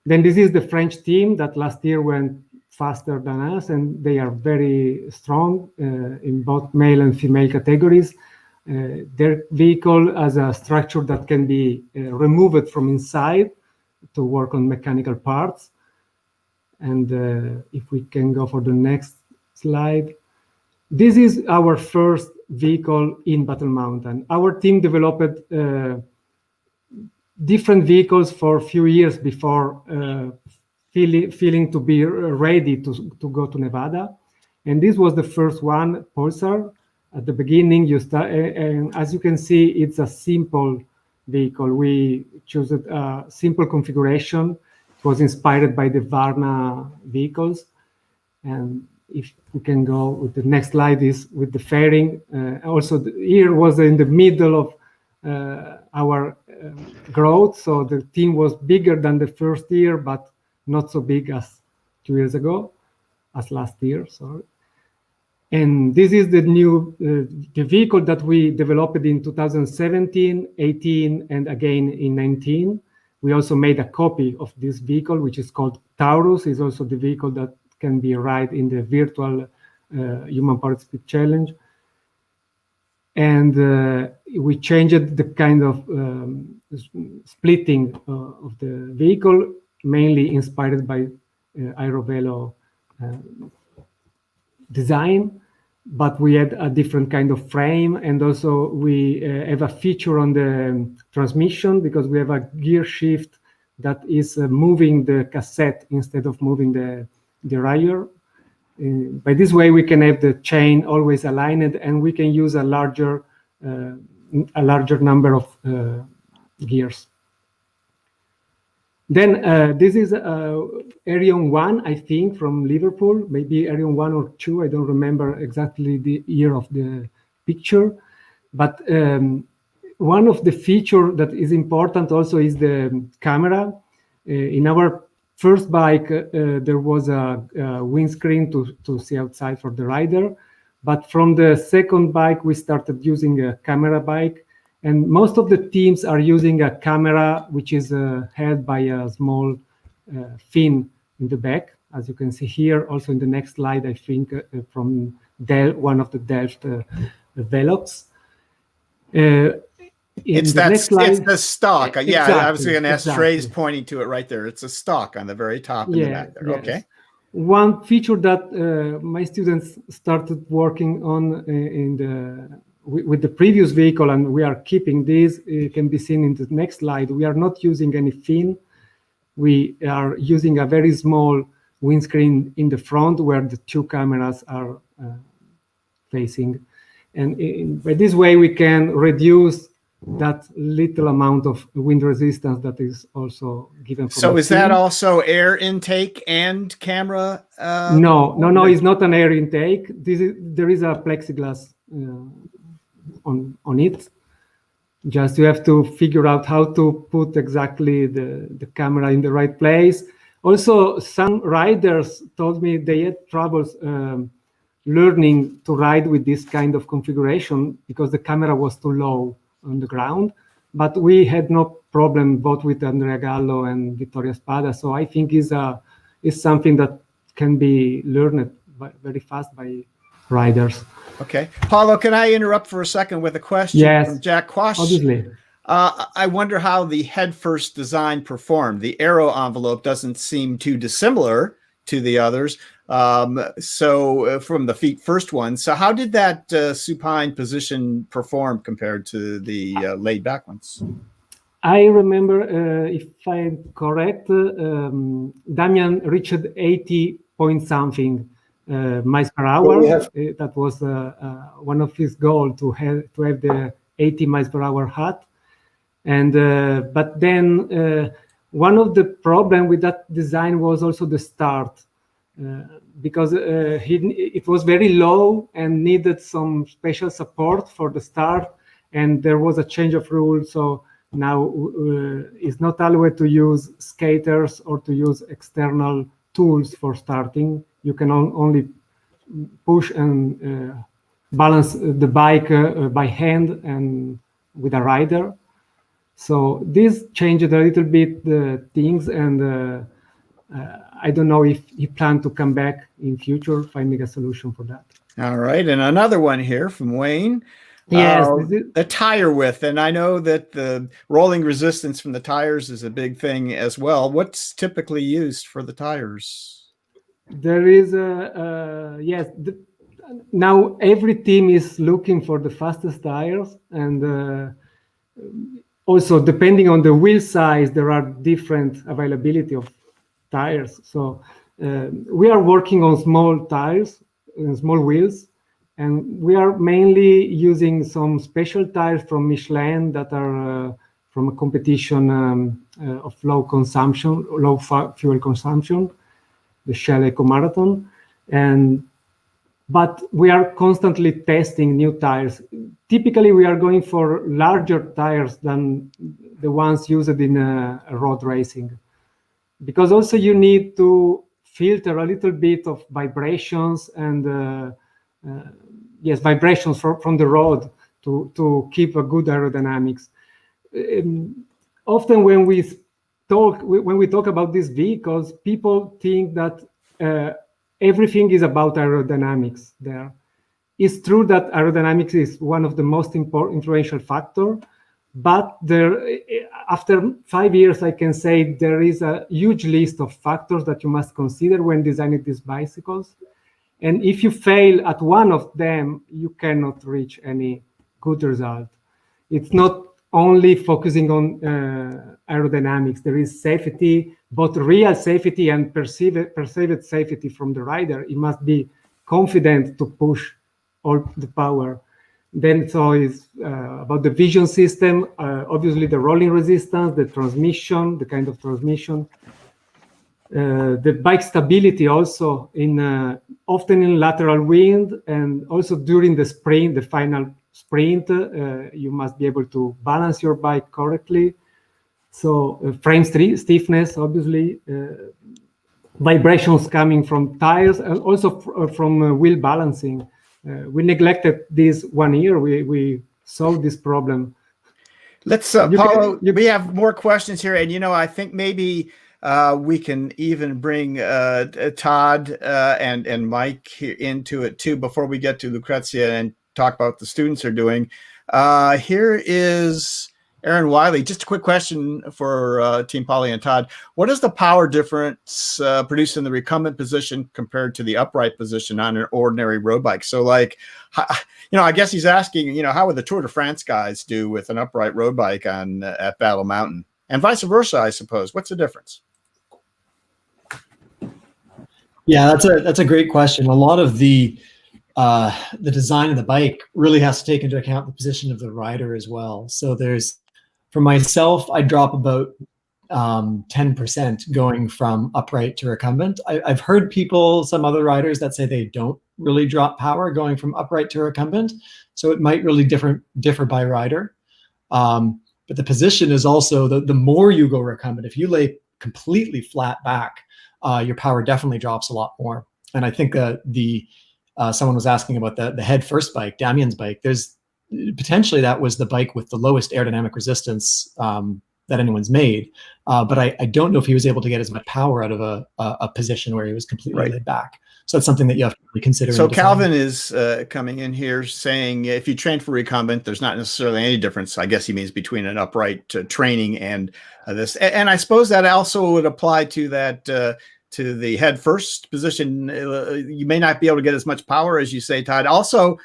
Then this is the French team that last year went faster than us, and they are very strong in both male and female categories. Their vehicle has a structure that can be removed from inside to work on mechanical parts. And if we can go for the next slide. This is our first vehicle in Battle Mountain. Our team developed different vehicles for a few years before feeling to be ready to go to Nevada. And this was the first one, Pulsar. At the beginning, and as you can see, it's a simple vehicle. We chose a simple configuration. It was inspired by the Varna vehicles. And if we can go with the next slide, is with the fairing. Also, here was in the middle of our growth. So the team was bigger than the first year, but not so big as 2 years ago, as last year, sorry. And this is the new the vehicle that we developed in 2017, 18, and again in 19. We also made a copy of this vehicle, which is called Taurus. It's also the vehicle that can be ride in the virtual Human Powered Speed Challenge. And we changed the kind of splitting of the vehicle, mainly inspired by Aerovelo design, but we had a different kind of frame. And also we have a feature on the transmission, because we have a gear shift that is moving the cassette instead of moving the derailleur. By this way, we can have the chain always aligned, and we can use a larger number of gears. Then this is Arion 1, I think, from Liverpool, maybe Arion 1 or 2. I don't remember exactly the year of the picture. But one of the features that is important also is the camera. In our first bike, there was a windscreen to see outside for the rider. But from the second bike, we started using a camera bike. And most of the teams are using a camera which is held by a small fin in the back, as you can see here. Also in the next slide, I think from one of the Delft Velox. It's the stock. Yeah, exactly, I was going to ask. exactly. Trey's pointing to it right there. It's a stock on the very top in the back there. Yes. Okay. One feature that my students started working on with the previous vehicle, and we are keeping this, can be seen in the next slide. We are not using any fin. We are using a very small windscreen in the front where the two cameras are facing. And by this way, we can reduce that little amount of wind resistance that is also given. From So is fin. that also air intake and camera? No, it's not an air intake. There is a plexiglass on it. Just you have to figure out how to put exactly the camera in the right place. Also, some riders told me they had troubles learning to ride with this kind of configuration because the camera was too low on the ground. But we had no problem both with Andrea Gallo and Vittoria Spada. So I think is something that can be learned very fast by riders. Okay. Paolo, can I interrupt for a second with a question from Jack Quash? Obviously. I wonder how the head-first design performed. The aero envelope doesn't seem too dissimilar to the others. So from the feet-first one. So how did that supine position perform compared to the laid-back ones? I remember, if I'm correct, Damian reached 80 point something miles per hour. That was one of his goals, to have the 80 miles per hour hat. And but then one of the problem with that design was also the start, because it was very low and needed some special support for the start, and there was a change of rules. So now it's not allowed to use skaters or to use external tools for starting. You can only push and balance the bike by hand and with a rider. So this changed a little bit the things, and I don't know if he planned to come back in future, finding a solution for that. All right, and another one here from Wayne. Yes, the tire width, and I know that the rolling resistance from the tires is a big thing as well. What's typically used for the tires? there is yes. Now every team is looking for the fastest tires, and also depending on the wheel size, there are different availability of tires. So we are working on small tires and small wheels, and we are mainly using some special tires from Michelin that are from a competition of low consumption, low fuel consumption, the Shell Eco Marathon. But we are constantly testing new tires. Typically, we are going for larger tires than the ones used in road racing, because also you need to filter a little bit of vibrations and yes, vibrations from the road to keep a good aerodynamics. Often when we talk about these vehicles, people think that everything is about aerodynamics there. It's true that aerodynamics is one of the most influential factor, but after 5 years, I can say there is a huge list of factors that you must consider when designing these bicycles. And if you fail at one of them, you cannot reach any good result. It's not only focusing on aerodynamics. There is safety, both real safety and perceived safety from the rider. He must be confident to push all the power. Then so it's about the vision system, obviously the rolling resistance, the transmission, the kind of transmission, the bike stability also often in lateral wind, and also during the sprint, the final sprint, you must be able to balance your bike correctly. So frame stiffness, obviously, vibrations coming from tires, and also from wheel balancing. We neglected this 1 year. We solved this problem. Let's, Paolo, we have more questions here. And, I think maybe we can even bring Todd and Mike into it too before we get to Lucrezia and talk about what the students are doing. Here is Aaron Wiley. Just a quick question for Team Poly and Todd. What is the power difference produced in the recumbent position compared to the upright position on an ordinary road bike? So I guess he's asking, how would the Tour de France guys do with an upright road bike at Battle Mountain, and vice versa, I suppose. What's the difference? Yeah, that's a great question. A lot of the design of the bike really has to take into account the position of the rider as well. So for myself, I drop about 10% going from upright to recumbent. I've heard some other riders that say they don't really drop power going from upright to recumbent. So it might really differ by rider. But the position is also, the more you go recumbent, if you lay completely flat back, your power definitely drops a lot more. And I think someone was asking about the head first bike, Damien's bike. Potentially that was the bike with the lowest aerodynamic resistance that anyone's made. But I don't know if he was able to get as much power out of a position where he was completely laid back. So that's something that you have to really consider. So Calvin is coming in here saying if you train for recumbent, there's not necessarily any difference, I guess he means, between an upright training and this. And I suppose that also would apply to that to the head first position. You may not be able to get as much power as you say, Todd. Also,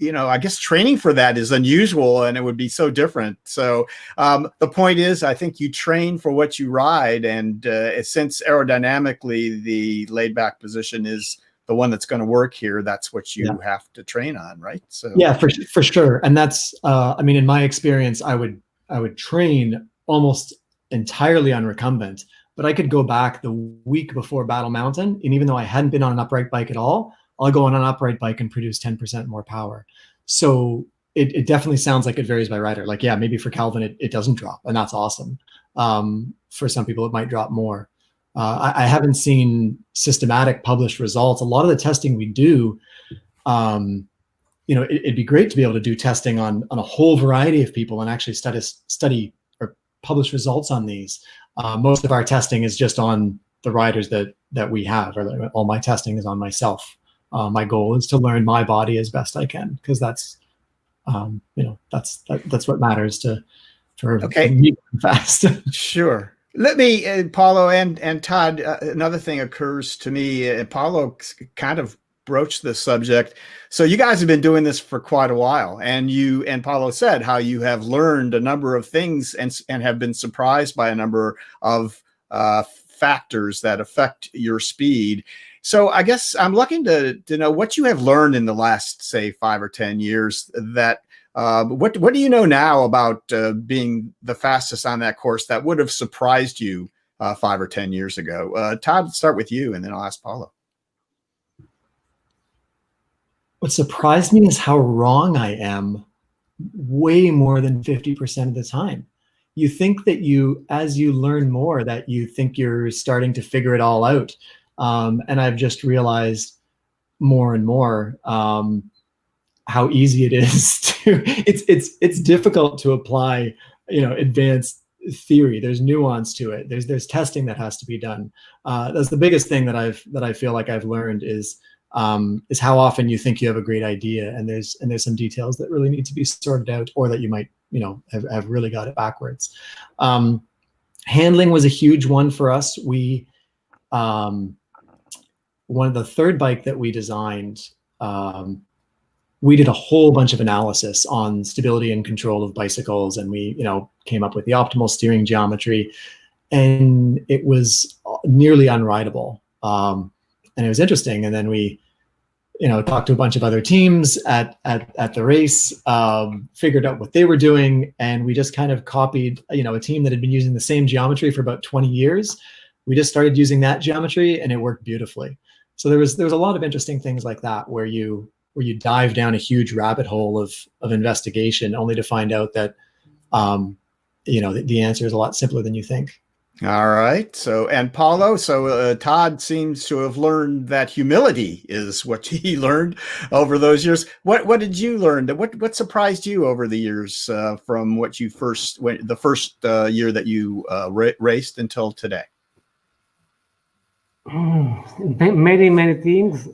I guess training for that is unusual and it would be so different. So the point is, I think you train for what you ride. And since aerodynamically the laid back position is the one that's going to work here, that's what you have to train on, right? So yeah, for sure. And that's, in my experience, I would train almost entirely on recumbent, but I could go back the week before Battle Mountain, and even though I hadn't been on an upright bike at all, I'll go on an upright bike and produce 10% more power. So it definitely sounds like it varies by rider. Like, yeah, maybe for Calvin, it doesn't drop, and that's awesome. For some people, it might drop more. I haven't seen systematic published results. A lot of the testing we do, it'd be great to be able to do testing on a whole variety of people and actually study or publish results on these. Most of our testing is just on the riders that we have, or all my testing is on myself. My goal is to learn my body as best I can, because that's that's what matters for Okay. me fast. Sure. Let me, Paolo and Todd, another thing occurs to me. Paolo kind of broached this subject. So you guys have been doing this for quite a while, and Paolo said how you have learned a number of things and have been surprised by a number of factors that affect your speed. So I guess I'm looking to know what you have learned in the last, say, 5 or 10 years. That what do you know now about being the fastest on that course that would have surprised you 5 or 10 years ago? Todd, let's start with you, and then I'll ask Paolo. What surprised me is how wrong I am way more than 50% of the time. You think that as you learn more, that you think you're starting to figure it all out. And I've just realized more and more how easy it is to, it's difficult to apply, advanced theory. There's nuance to it. There's testing that has to be done. That's the biggest thing that I feel like I've learned is how often you think you have a great idea, and there's some details that really need to be sorted out, or that you might, have really got it backwards. Handling was a huge one for us. We, one of the third bike that we designed, we did a whole bunch of analysis on stability and control of bicycles, and we, came up with the optimal steering geometry, and it was nearly unrideable. And it was interesting. And then we, talked to a bunch of other teams at the race, figured out what they were doing, and we just kind of copied, a team that had been using the same geometry for about 20 years. We just started using that geometry, and it worked beautifully. So there was a lot of interesting things like that, where you dive down a huge rabbit hole of investigation, only to find out that, the answer is a lot simpler than you think. All right. So, and Paolo, Todd seems to have learned that humility is what he learned over those years. What did you learn? What surprised you over the years from what you the first year that you raced until today? Many things.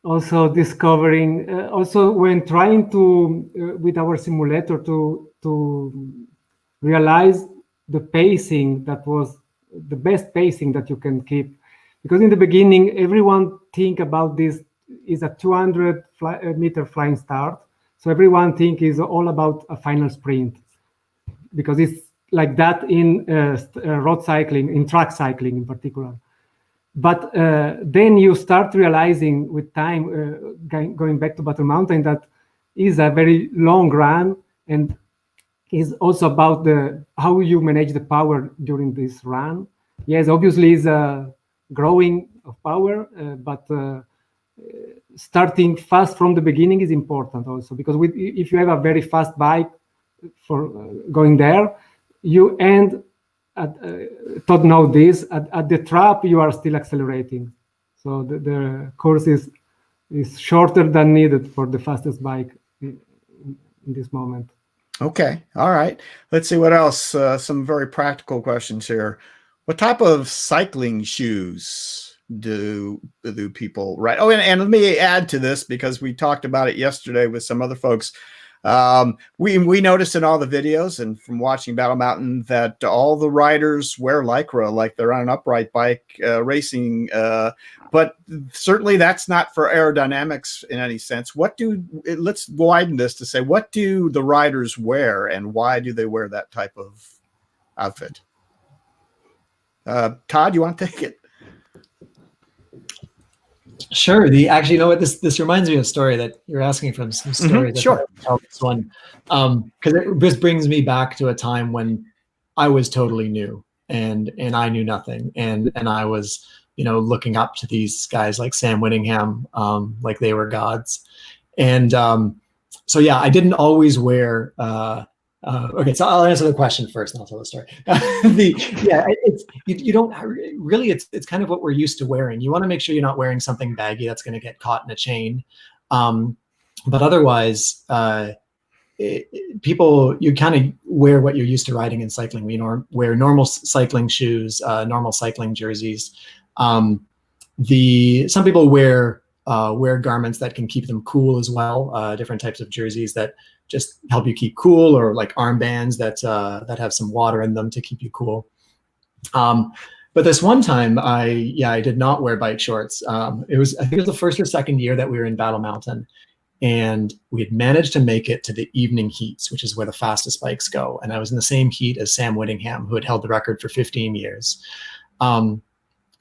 Also discovering, also when trying to, with our simulator, to realize the pacing that was the best pacing that you can keep. Because in the beginning, everyone think about this is a 200-meter flying start. So everyone think is all about a final sprint, because it's like that in road cycling, in track cycling in particular. But then you start realizing with time, going back to Battle Mountain, that is a very long run, and is also about how you manage the power during this run. Yes, obviously is a growing of power, but starting fast from the beginning is important also, because if you have a very fast bike for going there, you end Todd knows this, at the trap you are still accelerating, so the course is shorter than needed for the fastest bike in this moment. Okay. All right. Let's see what else. Some very practical questions here. What type of cycling shoes do people ride? Oh, and let me add to this, because we talked about it yesterday with some other folks. We noticed in all the videos and from watching Battle Mountain that all the riders wear Lycra, like they're on an upright bike racing. But certainly that's not for aerodynamics in any sense. Let's widen this to say, what do the riders wear, and why do they wear that type of outfit? Todd, you want to take it? Sure. Actually, you know what? This reminds me of a story that you're asking from, some story. Mm-hmm, sure. Tell this one, because this brings me back to a time when I was totally new and I knew nothing, and I was, looking up to these guys like Sam Whittingham, like they were gods, and so yeah, I didn't always wear. Okay, so I'll answer the question first, and I'll tell the story. You don't really. It's kind of what we're used to wearing. You want to make sure you're not wearing something baggy that's going to get caught in a chain. But otherwise, people, you kind of wear what you're used to riding in cycling. We wear normal cycling shoes, normal cycling jerseys. Some people wear wear garments that can keep them cool as well. Different types of jerseys that just help you keep cool, or like armbands that have some water in them to keep you cool. But this one time, I did not wear bike shorts. I think it was the first or second year that we were in Battle Mountain, and we had managed to make it to the evening heats, which is where the fastest bikes go. And I was in the same heat as Sam Whittingham, who had held the record for 15 years. And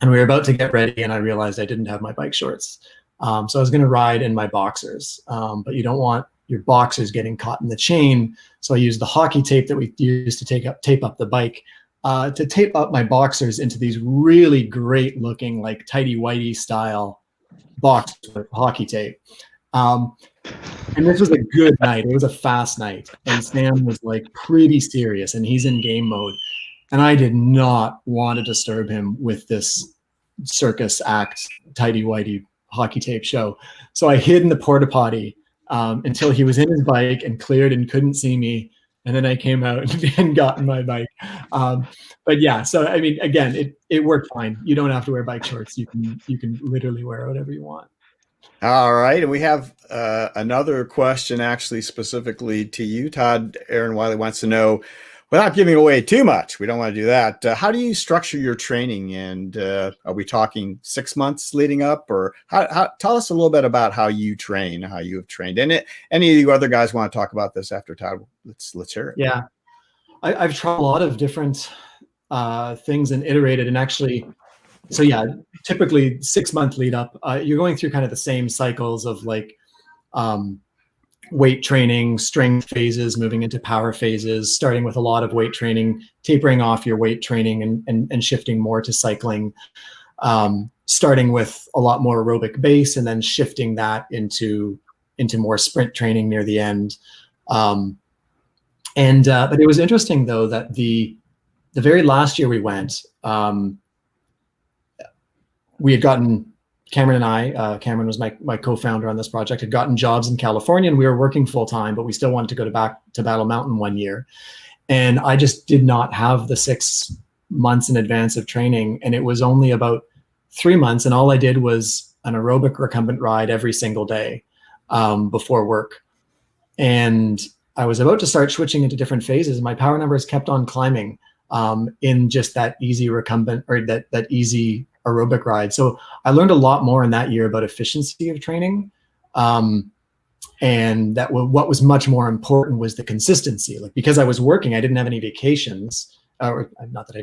we were about to get ready, and I realized I didn't have my bike shorts. So I was going to ride in my boxers, but you don't want your boxers getting caught in the chain. So I used the hockey tape that we used to tape up the bike, to tape up my boxers into these really great looking, like tighty-whitey style boxers with hockey tape. And this was a good night. It was a fast night. And Sam was like pretty serious, and he's in game mode. And I did not want to disturb him with this circus act, tighty-whitey hockey tape show. So I hid in the porta potty until he was in his bike and cleared and couldn't see me. And then I came out and got in my bike. But yeah, so I mean, again, it worked fine. You don't have to wear bike shorts. You can literally wear whatever you want. All right. And we have another question actually specifically to you, Todd. Aaron Wiley wants to know, without giving away too much, we don't want to do that. How do you structure your training? And are we talking 6 months leading up, or how tell us a little bit about how you train, how you have trained. And any of you other guys want to talk about this after Todd? Let's hear it. Yeah. I've tried a lot of different things and iterated, and actually, so yeah, typically 6 month lead up, you're going through kind of the same cycles of like weight training, strength phases, moving into power phases, starting with a lot of weight training, tapering off your weight training and shifting more to cycling, starting with a lot more aerobic base and then shifting that into more sprint training near the end. But it was interesting though that the very last year we went, we had gotten, Cameron and I, Cameron was my co-founder on this project, had gotten jobs in California, and we were working full time, but we still wanted to go back to Battle Mountain one year. And I just did not have the 6 months in advance of training. And it was only about 3 months. And all I did was an aerobic recumbent ride every single day before work. And I was about to start switching into different phases. My power numbers kept on climbing in just that easy recumbent, or that easy aerobic ride. So I learned a lot more in that year about efficiency of training. And that what was much more important was the consistency. Like, because I was working, I didn't have any vacations, or not that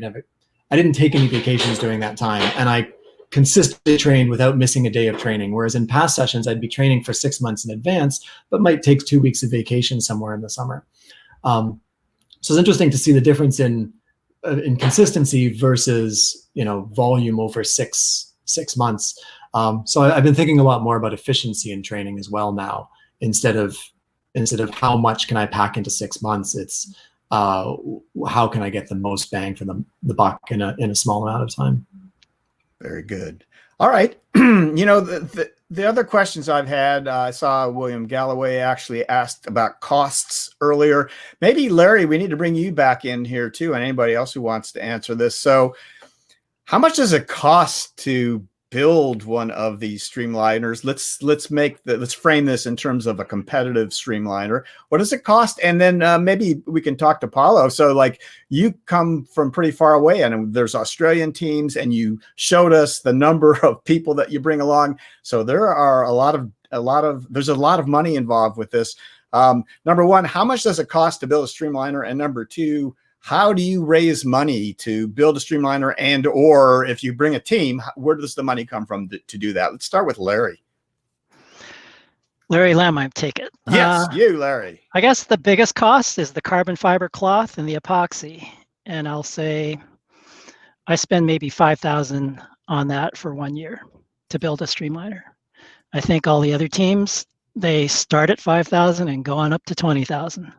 I didn't take any vacations during that time. And I consistently trained without missing a day of training. Whereas in past sessions, I'd be training for 6 months in advance, but might take 2 weeks of vacation somewhere in the summer. So it's interesting to see the difference in consistency versus, volume over six months. So I've been thinking a lot more about efficiency in training as well now, instead of how much can I pack into 6 months. It's how can I get the most bang for the buck in a small amount of time. Very good. All right. The other questions I've had, I saw William Galloway actually asked about costs earlier. Maybe Larry, we need to bring you back in here too, and anybody else who wants to answer this. So how much does it cost to build one of these streamliners? Let's frame this in terms of a competitive streamliner. What does it cost? And then maybe we can talk to Paolo. So like, you come from pretty far away, and there's Australian teams, and you showed us the number of people that you bring along. So there are there's a lot of money involved with this. Number one, how much does it cost to build a streamliner? And number two, how do you raise money to build a streamliner, and or if you bring a team, where does the money come from to do that? Let's start with Larry. Larry Lem, I take it. Yes, you, Larry. I guess the biggest cost is the carbon fiber cloth and the epoxy. And I'll say I spend maybe $5,000 on that for 1 year to build a streamliner. I think all the other teams, they start at $5,000 and go on up to $20,000.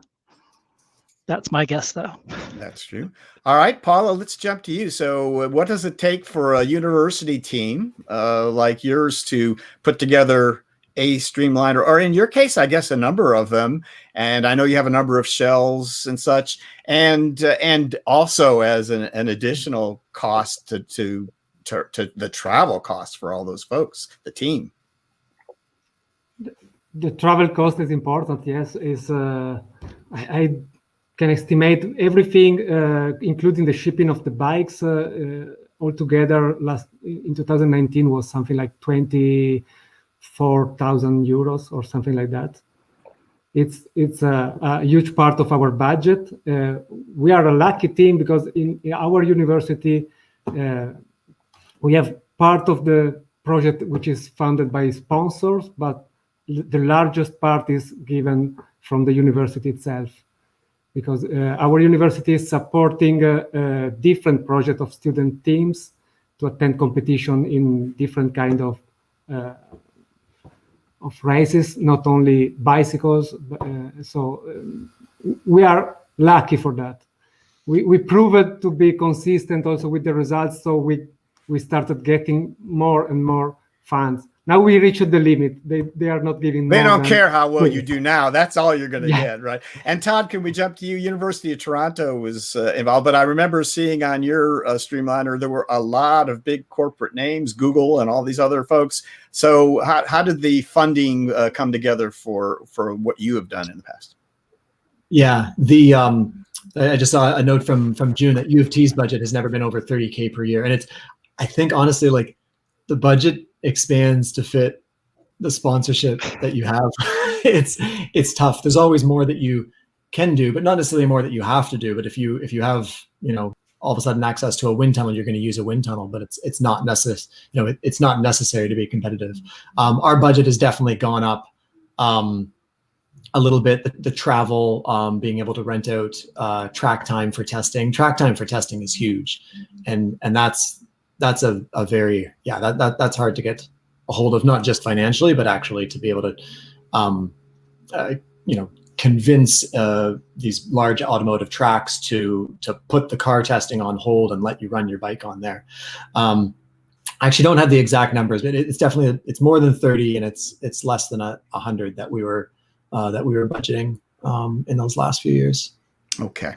That's my guess, though. That's true. All right, Paula, let's jump to you. So what does it take for a university team like yours to put together a streamliner, or in your case, I guess a number of them? And I know you have a number of shells and such, and also as an additional cost to the travel costs for all those folks, the team. The travel cost is important. Yes, I can estimate everything, including the shipping of the bikes. Altogether, in 2019 was something like 24,000 euros or something like that. It's a huge part of our budget. We are a lucky team because in our university, we have part of the project which is funded by sponsors, but the largest part is given from the university itself, because our university is supporting a different project of student teams to attend competition in different kind of races, not only bicycles. We are lucky for that. We proved to be consistent also with the results, so we started getting more and more funds. Now we reached the limit. They are not giving. They don't care how well you do now. That's all you're going to get, right? And Todd, can we jump to you? University of Toronto was involved, but I remember seeing on your Streamliner there were a lot of big corporate names, Google and all these other folks. So how did the funding come together for what you have done in the past? Yeah, I just saw a note from June that U of T's budget has never been over 30K per year, and I think honestly, like, the budget expands to fit the sponsorship that you have. It's tough. There's always more that you can do, but not necessarily more that you have to do. But if you have, all of a sudden access to a wind tunnel, you're going to use a wind tunnel, but it's not necessary. It's not necessary to be competitive. Our budget has definitely gone up a little bit. The travel, being able to rent out track time for testing. Track time for testing is huge, and that's a very, that's hard to get a hold of, not just financially, but actually to be able to, convince these large automotive tracks to put the car testing on hold and let you run your bike on there. I actually don't have the exact numbers, but it's definitely, it's more than 30, and it's less than 100 that we were budgeting in those last few years. Okay.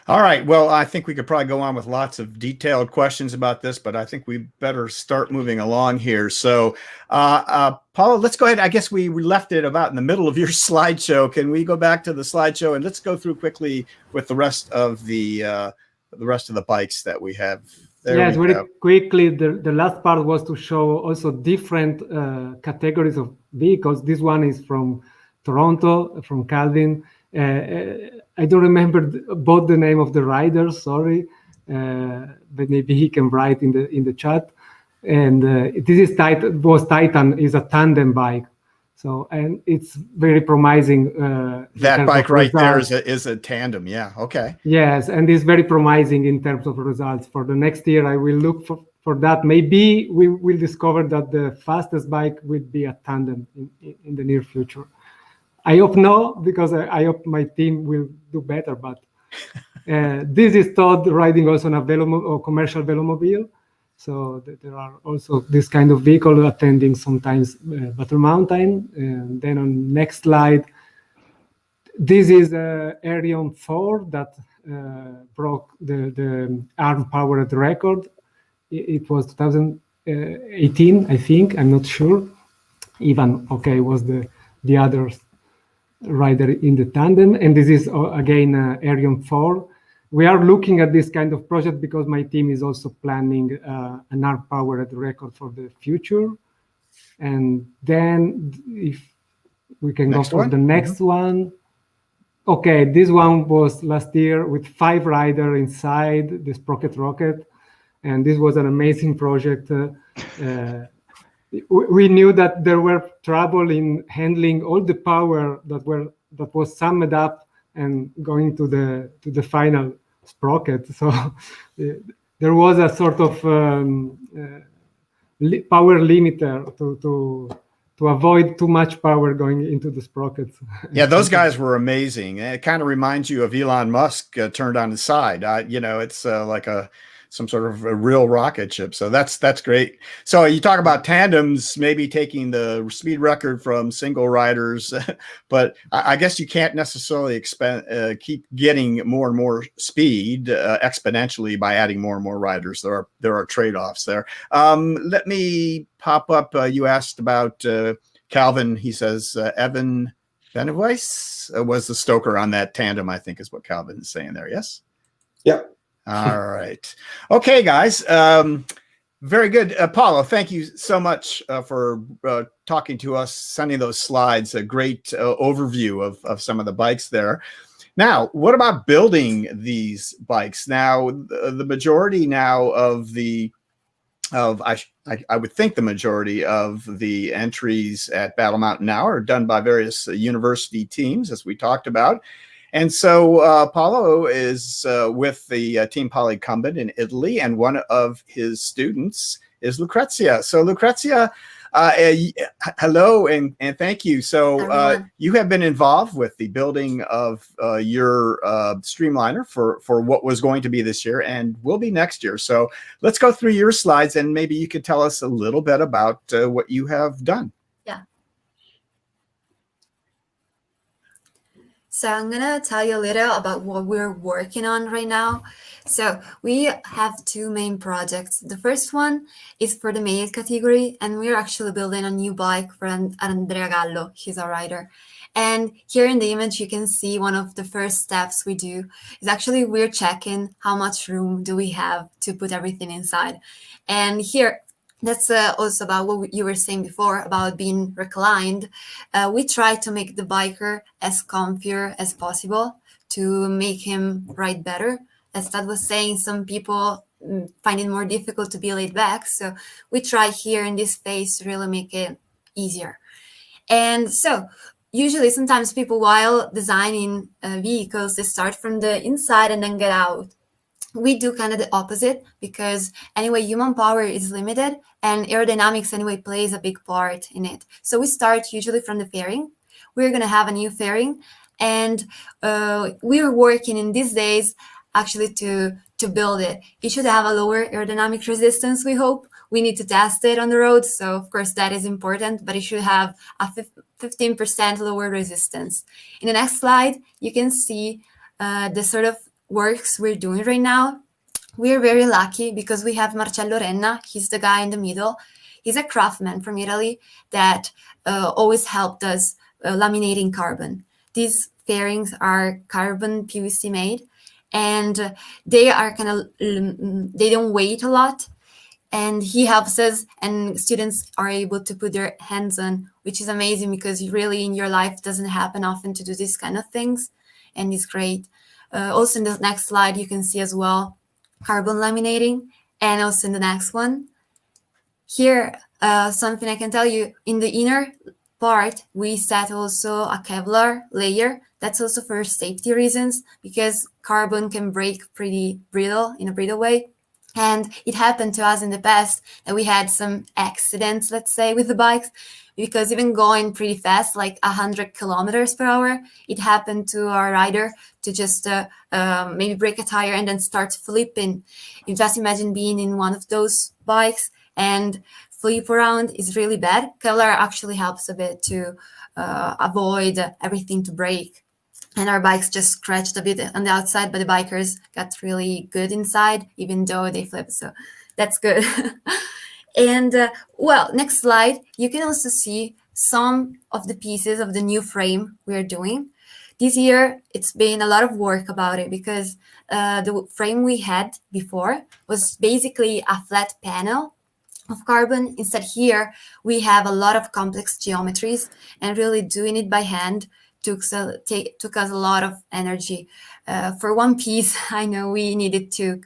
All right. Well, I think we could probably go on with lots of detailed questions about this, but I think we better start moving along here. So, Paolo, let's go ahead. I guess we left it about in the middle of your slideshow. Can we go back to the slideshow and let's go through quickly with the rest of the bikes that we have? Yes, very quickly. The last part was to show also different categories of vehicles. This one is from Toronto, from Calvin. I don't remember both the name of the riders, sorry, but maybe he can write in the chat. And this is Titan is a tandem bike, so, and it's very promising. That bike right there is a tandem, yeah, okay. Yes, and it's very promising in terms of results. For the next year, I will look for that. Maybe we will discover that the fastest bike will be a tandem in the near future. I hope no, because I hope my team will do better. But this is Todd riding also on a commercial velomobile. So there are also this kind of vehicle attending sometimes Battle Mountain. And then on next slide, this is Arion 4 that broke the arm-powered record. It was 2018, I think. I'm not sure. Ivan, okay, was the others rider in the tandem, and this is again Arion 4. We are looking at this kind of project because my team is also planning an arm-powered record for the future. And then if we can go for the next one. Okay, this one was last year with 5 riders inside the Sprocket Rocket, and this was an amazing project. We knew that there were trouble in handling all the power that was summed up and going to the final sprocket. So there was a sort of power limiter to avoid too much power going into the sprockets. Yeah, those guys were amazing. It kind of reminds you of Elon Musk turned on his side. It's like some sort of a real rocket ship. So that's great. So you talk about tandems, maybe taking the speed record from single riders, but I guess you can't necessarily keep getting more and more speed exponentially by adding more and more riders. There are trade-offs there. Let me pop up. You asked about Calvin, he says, Evan Beneweiss was the stoker on that tandem, I think is what Calvin is saying there. Yes? Yep. All right. Okay, guys. Very good. Paolo, thank you so much for talking to us, sending those slides, a great overview of some of the bikes there. Now, what about building these bikes? Now, the majority now of I would think the majority of the entries at Battle Mountain now are done by various university teams, as we talked about. And so Paolo is with the Team Policumbent in Italy, and one of his students is Lucrezia. So Lucrezia, hello and thank you. So you have been involved with the building of your Streamliner for what was going to be this year and will be next year. So let's go through your slides, and maybe you could tell us a little bit about what you have done. So I'm gonna tell you a little about what we're working on right now. So we have two main projects. The first one is for the male category, and we're actually building a new bike for Andrea Gallo. He's a rider. And here in the image, you can see one of the first steps we do is actually we're checking how much room do we have to put everything inside. And here, that's also about what you were saying before about being reclined. We try to make the biker as comfier as possible to make him ride better. As Todd was saying, some people find it more difficult to be laid back. So we try here in this phase to really make it easier. And so usually sometimes people, while designing vehicles, they start from the inside and then get out. We do kind of the opposite, because anyway, human power is limited and aerodynamics anyway plays a big part in it. So we start usually from the fairing. We're going to have a new fairing, and we're working in these days actually to build it. It should have a lower aerodynamic resistance, we hope. We need to test it on the road, so of course that is important, but it should have a 15% lower resistance. In the next slide, you can see the sort of works we're doing right now. We're very lucky because we have Marcello Renna. He's the guy in the middle. He's a craftsman from Italy that always helped us laminating carbon. These fairings are carbon PVC made, and they are they don't weigh a lot, and he helps us, and students are able to put their hands on, which is amazing because really in your life doesn't happen often to do these kind of things, and it's great. Also in the next slide, you can see as well carbon laminating, and also in the next one. Here, something I can tell you, in the inner part, we set also a Kevlar layer. That's also for safety reasons, because carbon can break pretty brittle, in a brittle way. And it happened to us in the past that we had some accidents, let's say, with the bikes, because even going pretty fast, like 100 kilometers per hour, it happened to our rider to just maybe break a tire and then start flipping. You just imagine being in one of those bikes and flip around is really bad. Kevlar actually helps a bit to avoid everything to break. And our bikes just scratched a bit on the outside, but the bikers got really good inside, even though they flipped. So that's good. And well, next slide, you can also see some of the pieces of the new frame we're doing. This year, it's been a lot of work about it because the frame we had before was basically a flat panel of carbon. Instead here, we have a lot of complex geometries, and really doing it by hand took us a lot of energy. For one piece, I know we needed to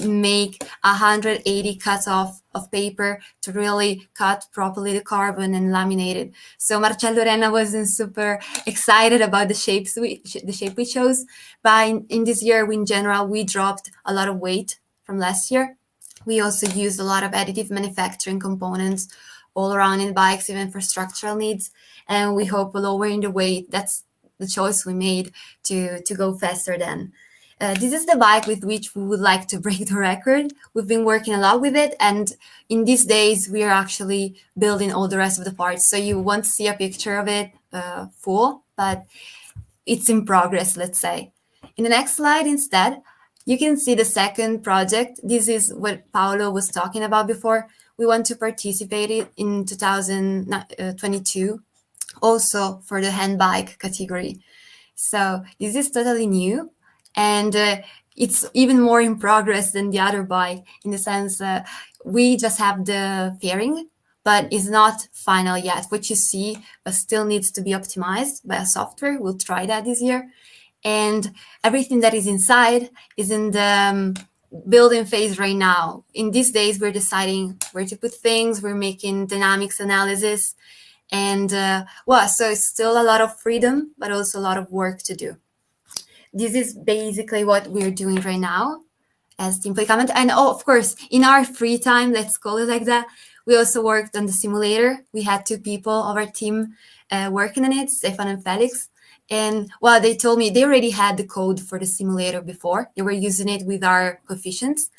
make 180 cuts off of paper to really cut properly the carbon and laminate it. So Marcello Renna wasn't super excited about the shape we chose. But in this year, in general, we dropped a lot of weight from last year. We also used a lot of additive manufacturing components all around in bikes, even for structural needs. And we hope lowering the weight, that's the choice we made to go faster then. This is the bike with which we would like to break the record. We've been working a lot with it, and in these days we are actually building all the rest of the parts. So you won't see a picture of it full, but it's in progress, let's say. In the next slide instead, you can see the second project. This is what Paolo was talking about before. We want to participate in 2022 also for the hand bike category. So this is totally new, and it's even more in progress than the other bike, in the sense we just have the fairing, but it's not final yet. What you see still needs to be optimized by a software. We'll try that this year. And everything that is inside is in the building phase right now. In these days, we're deciding where to put things. We're making dynamics analysis. And so it's still a lot of freedom, but also a lot of work to do. This is basically what we're doing right now as Team Policumbent. And of course, in our free time, let's call it like that, we also worked on the simulator. We had 2 people of our team working on it, Stefan and Felix. And they told me they already had the code for the simulator before. They were using it with our coefficients.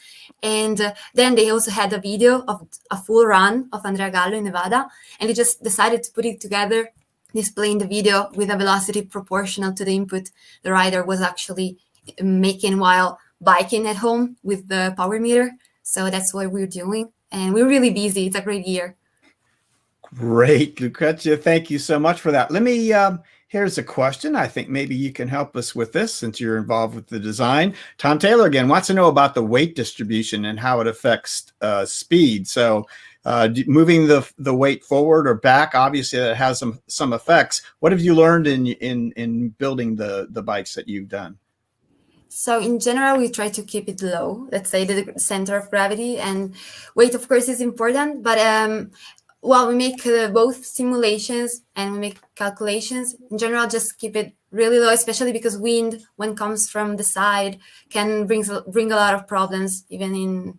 And then they also had a video of a full run of Andrea Gallo in Nevada. And they just decided to put it together, displaying the video with a velocity proportional to the input the rider was actually making while biking at home with the power meter. So that's what we're doing. And we're really busy. It's a great year. Great, Lucrezia. Thank you so much for that. Let me, here's a question. I think maybe you can help us with this since you're involved with the design. Tom Taylor again wants to know about the weight distribution and how it affects speed. So moving the weight forward or back, obviously that has some effects. What have you learned in building the bikes that you've done? So in general, we try to keep it low, let's say the center of gravity, and weight, of course, is important. But we make both simulations and we make calculations. In general, just keep it really low, especially because wind, when it comes from the side, can bring a lot of problems, even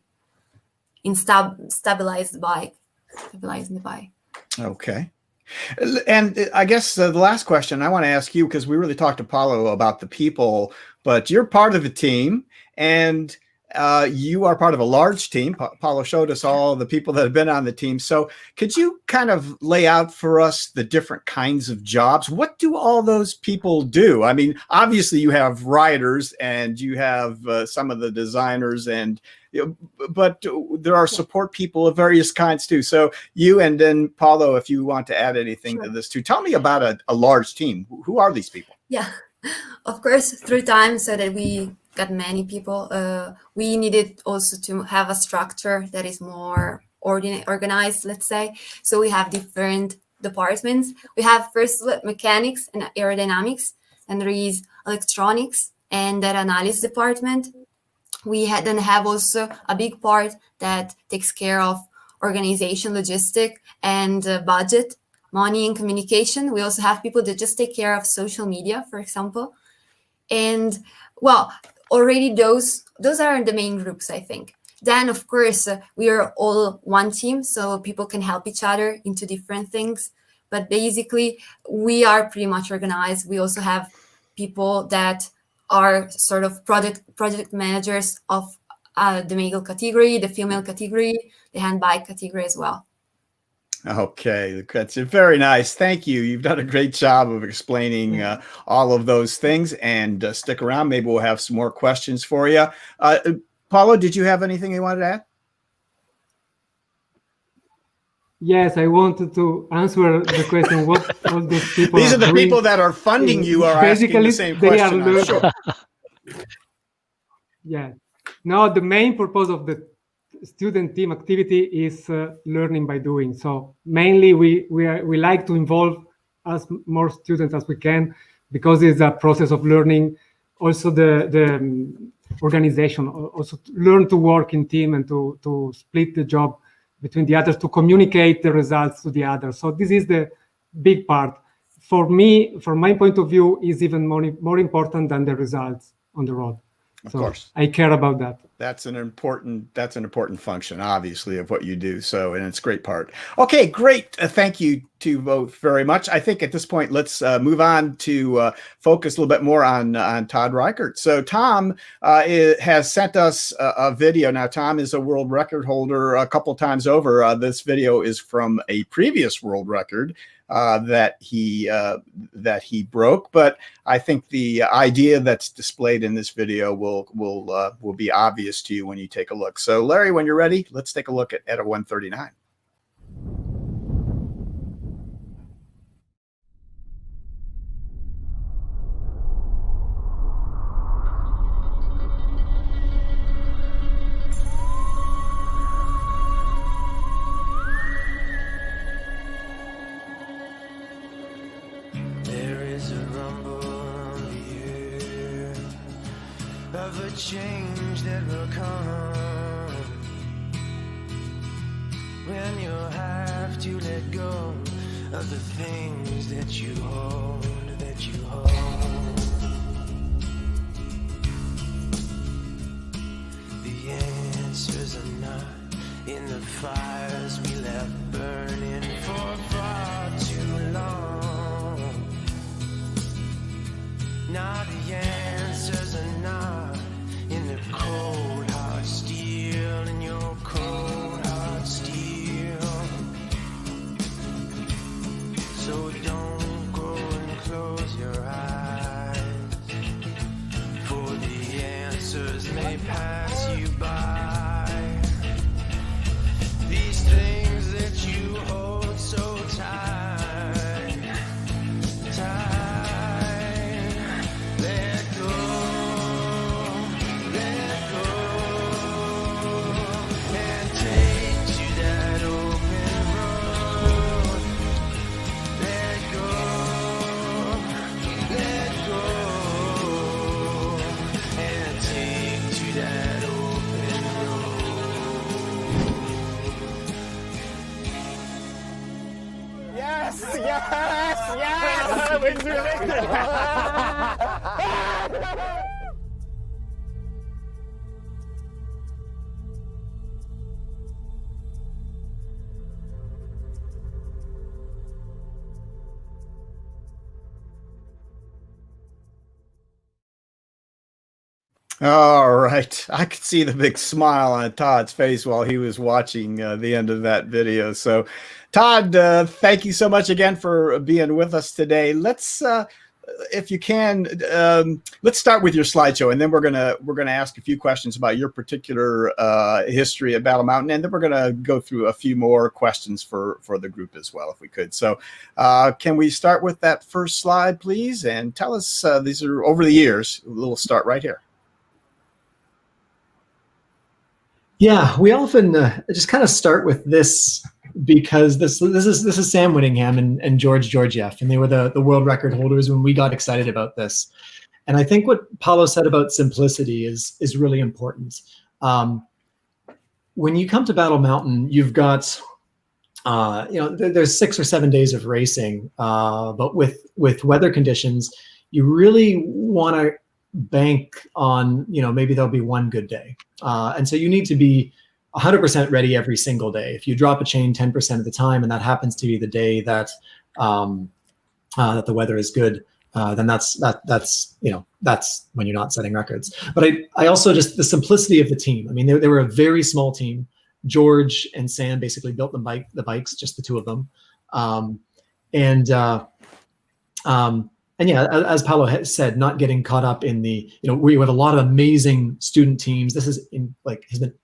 in stabilizing the bike. Okay. And I guess the last question I want to ask you, because we really talked to Paolo about the people, but you're part of a team and you are part of a large team. Paolo showed us all the people that have been on the team. So could you kind of lay out for us the different kinds of jobs? What do all those people do? I mean, obviously you have riders and you have some of the designers but there are support people of various kinds too. So you and then Paolo, if you want to add anything to this too, tell me about a large team. Who are these people? Yeah, of course, through time, so that we got many people, we needed also to have a structure that is more organized, let's say. So we have different departments. We have first mechanics and aerodynamics, and there is electronics and data analysis department. We then have also a big part that takes care of organization, logistic, and budget, money, and communication. We also have people that just take care of social media, for example. And already those are the main groups, I think. Then, of course, we are all one team, so people can help each other into different things. But basically, we are pretty much organized. We also have people that are sort of project managers of the male category, the female category, the hand bike category as well. Okay, that's very nice. Thank you. You've done a great job of explaining all of those things, and stick around. Maybe we'll have some more questions for you. Paolo, did you have anything you wanted to add? Yes, I wanted to answer the question. What all those people? These are the people that are funding you are asking the same question. I'm sure. Yeah. No, the main purpose of the student team activity is learning by doing. So mainly we like to involve as more students as we can, because it's a process of learning. Also the organization, also learn to work in team and to split the job between the others, to communicate the results to the others. So this is the big part. For me, from my point of view, is even more important than the results on the road. Of course, I care about that. That's an important function, obviously, of what you do. So, and it's a great part. Okay, great. Thank you to both very much. I think at this point, let's move on to focus a little bit more on Todd Reichert. So Tom has sent us a video. Now, Tom is a world record holder a couple times over. This video is from a previous world record that he broke, but I think the idea that's displayed in this video will be obvious to you when you take a look. So Larry, when you're ready, let's take a look at a 139. change that will come when you have to let go of the things that you hold, that you hold. The answers are not in the fires we left burning for far too long. Now the answers are not in the cold hard steel, in your cold hard steel. So don't go and close your eyes, for the answers may pass you by. These things that you hold so tight, tight, let go, and take to that open road. Let go, and take to that open road. Yes, yes, yes! We did it! All right. I could see the big smile on Todd's face while he was watching the end of that video. So, Todd, thank you so much again for being with us today. Let's, if you can, let's start with your slideshow, and then we're gonna ask a few questions about your particular history at Battle Mountain, and then we're gonna go through a few more questions for the group as well, if we could. So, can we start with that first slide, please, and tell us these are over the years. We'll start right here. Yeah, we often just kind of start with this because this is Sam Whittingham and George Georgiev, and they were the world record holders when we got excited about this. And I think what Paolo said about simplicity is really important. When you come to Battle Mountain, you've got there's 6 or 7 days of racing, but with weather conditions, you really want to bank on, maybe there'll be one good day. And so you need to be 100% ready every single day. If you drop a chain 10% of the time, and that happens to be the day that that the weather is good, then that's when you're not setting records. But I also just the simplicity of the team. I mean, they were a very small team. George and Sam basically built the bikes, just the two of them. And yeah, as Paolo has said, not getting caught up in the, we have a lot of amazing student teams. This has been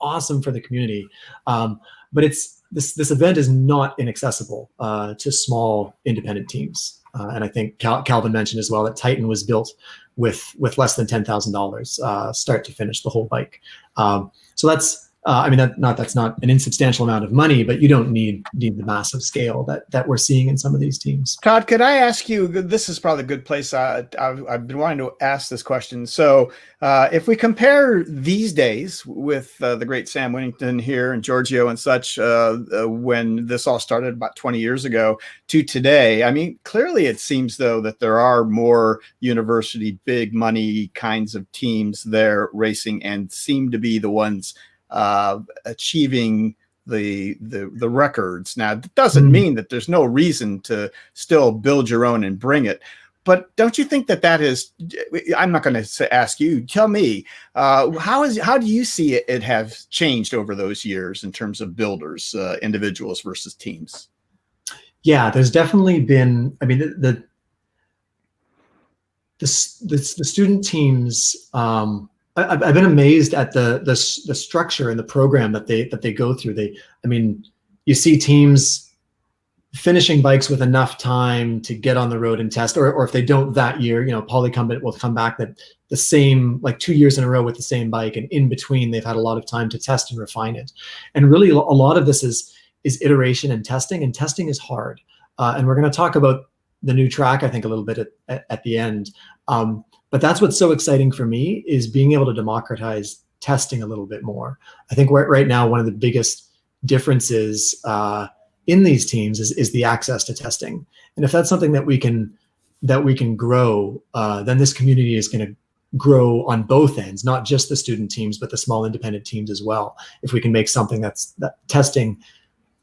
awesome for the community. But this event is not inaccessible to small independent teams. And I think Calvin mentioned as well that Titan was built with less than $10,000 start to finish, the whole bike. So that's, that's not an insubstantial amount of money, but you don't need the massive scale that we're seeing in some of these teams. Todd, could I ask you, this is probably a good place. I've been wanting to ask this question. So if we compare these days with the great Sam Whittington here and Giorgio and such, when this all started about 20 years ago to today, I mean, clearly it seems though that there are more university big money kinds of teams there racing and seem to be the ones achieving the records. Now, it doesn't mean that there's no reason to still build your own and bring it, but don't you think that is? I'm not going to ask you. Tell me, how do you see it have changed over those years in terms of builders, individuals versus teams? Yeah, there's definitely been. I mean, the student teams. I've been amazed at the structure and the program that they go through. You see teams finishing bikes with enough time to get on the road and test, or if they don't that year, Policumbent will come back the same, like 2 years in a row with the same bike, and in between they've had a lot of time to test and refine it. And really, a lot of this is iteration and testing is hard. And we're going to talk about the new track, I think, a little bit at the end. But But that's what's so exciting for me, is being able to democratize testing a little bit more. I think right now, one of the biggest differences in these teams is the access to testing. And if that's something that we can grow, then this community is going to grow on both ends, not just the student teams, but the small independent teams as well. If we can make something that testing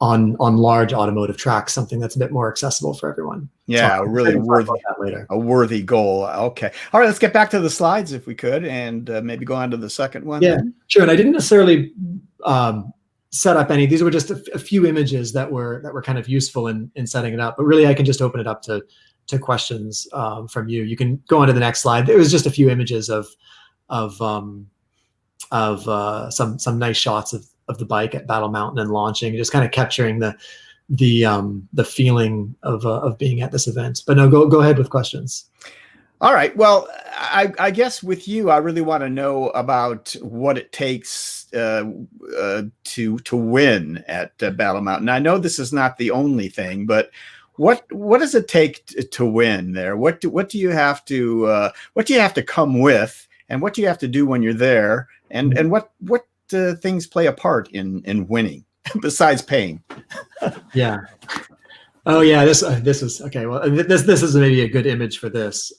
on large automotive tracks, something that's a bit more accessible for everyone. Yeah, so really a worthy goal. Okay. All right, let's get back to the slides if we could, and maybe go on to the second one. Yeah, sure. And I didn't necessarily set up any. These were just a few images that were kind of useful in setting it up. But really, I can just open it up to questions from you. You can go on to the next slide. There was just a few images of some nice shots of the bike at Battle Mountain and launching, just kind of capturing the feeling of being at this event. But no, go ahead with questions. All right. Well, I guess with you, I really want to know about what it takes to win at Battle Mountain. I know this is not the only thing, but what does it take to win there? What do you have to come with, and what do you have to do when you're there, and what things play a part in winning besides pain? Yeah. Oh yeah. This is okay. Well, this is maybe a good image for this.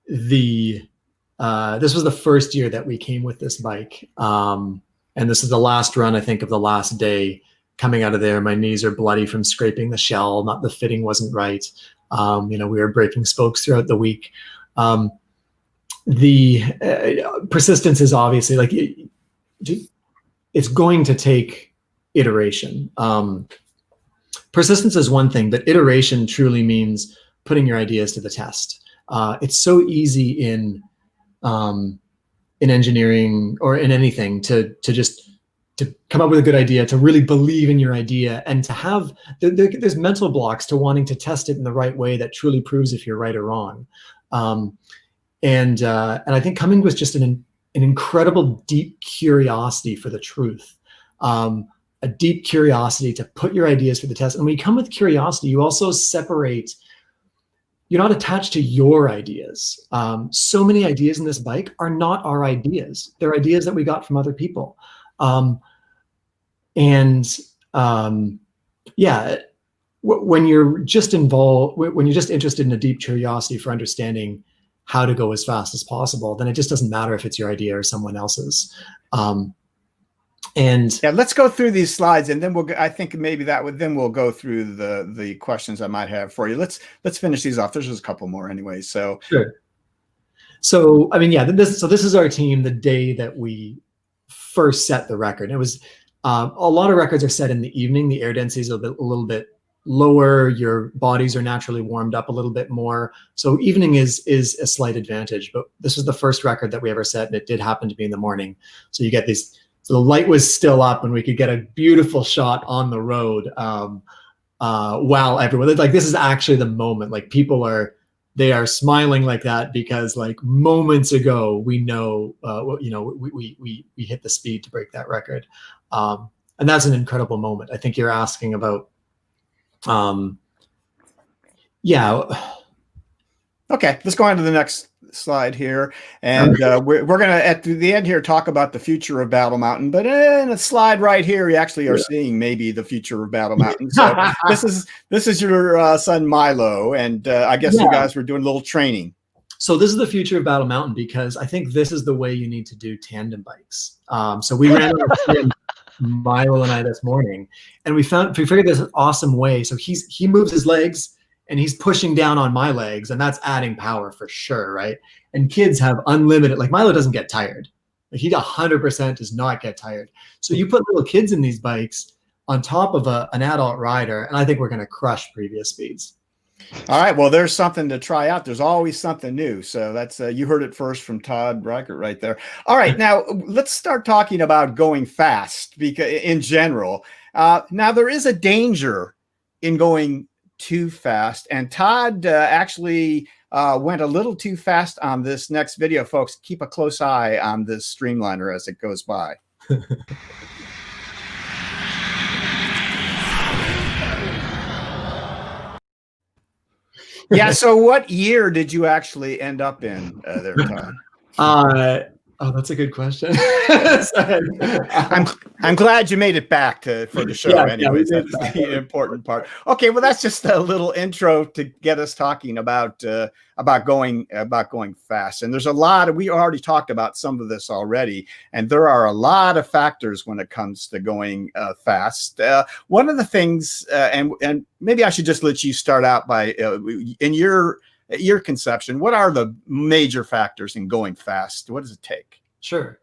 This was the first year that we came with this bike, and this is the last run, I think, of the last day. Coming out of there, my knees are bloody from scraping the shell. The fitting wasn't right. We were breaking spokes throughout the week. The persistence is obviously it's going to take iteration. Persistence is one thing, but iteration truly means putting your ideas to the test. It's so easy in engineering or in anything to come up with a good idea, to really believe in your idea, and to have there's mental blocks to wanting to test it in the right way that truly proves if you're right or wrong. And I think coming with just an incredible deep curiosity for the truth, a deep curiosity to put your ideas for the test. And when you come with curiosity, you also separate. You're not attached to your ideas. So many ideas in this bike are not our ideas. They're ideas that we got from other people. When you're just involved, when you're just interested in a deep curiosity for understanding how to go as fast as possible, then it just doesn't matter if it's your idea or someone else's. And yeah, let's go through these slides, and then I think maybe then we'll go through the questions I might have for you. Let's finish these off. There's just a couple more anyway. So sure. So I mean, yeah, this is our team the day that we first set the record. It was a lot of records are set in the evening. The air density is a little bit lower. Your bodies are naturally warmed up a little bit more. So evening is a slight advantage. But this was the first record that we ever set, and it did happen to be in the morning. So you get these. So the light was still up, and we could get a beautiful shot on the road while everyone. This is actually the moment. People are. They are smiling like that because moments ago we know we hit the speed to break that record, and that's an incredible moment. I think you're asking about, Okay, let's go on to the next slide here, and we're going to at the end here talk about the future of Battle Mountain. But in a slide right here, you actually are seeing maybe the future of Battle Mountain. So this is your son Milo, and I guess you guys were doing a little training. So this is the future of Battle Mountain, because I think this is the way you need to do tandem bikes. So we ran Milo and I this morning, and we figured this awesome way. So he moves his legs, and he's pushing down on my legs, and that's adding power for sure, right? And kids have unlimited, Milo doesn't get tired. He 100% does not get tired. So you put little kids in these bikes on top of an adult rider, and I think we're going to crush previous speeds. All right, well, there's something to try out. There's always something new. So that's you heard it first from Todd Reichert right there. All right, now let's start talking about going fast, because in general. Now there is a danger in going too fast, and Todd actually went a little too fast on this next video. Folks, keep a close eye on this Streamliner as it goes by. Yeah. So what year did you actually end up in there, Todd? Oh, that's a good question. I'm glad you made it back for the show. Yeah, anyways, that's the important part. Okay, well, that's just a little intro to get us talking about going fast. And there's a lot of, we already talked about some of this already, and there are a lot of factors when it comes to going fast. One of the things, and maybe I should just let you start out by in your conception, what are the major factors in going fast? What does it take? Sure.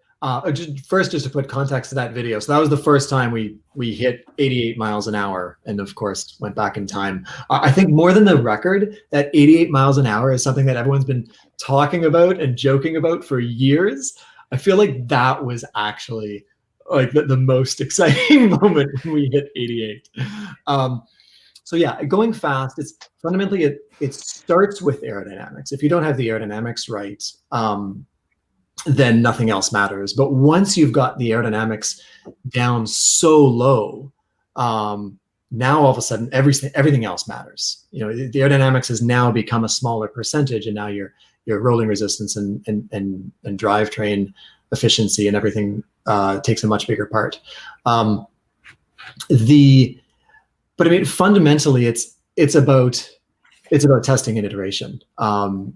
Just to put context to that video. So that was the first time we hit 88 miles an hour, and of course went back in time. I think more than the record, that 88 miles an hour is something that everyone's been talking about and joking about for years. I feel like that was actually like the most exciting moment when we hit 88. So yeah, going fast, it's fundamentally, it starts with aerodynamics. If you don't have the aerodynamics right, then nothing else matters. But once you've got the aerodynamics down so low, now all of a sudden everything else matters. You know, the aerodynamics has now become a smaller percentage, and now your rolling resistance and drivetrain efficiency and everything takes a much bigger part. But I mean, fundamentally, it's about testing and iteration.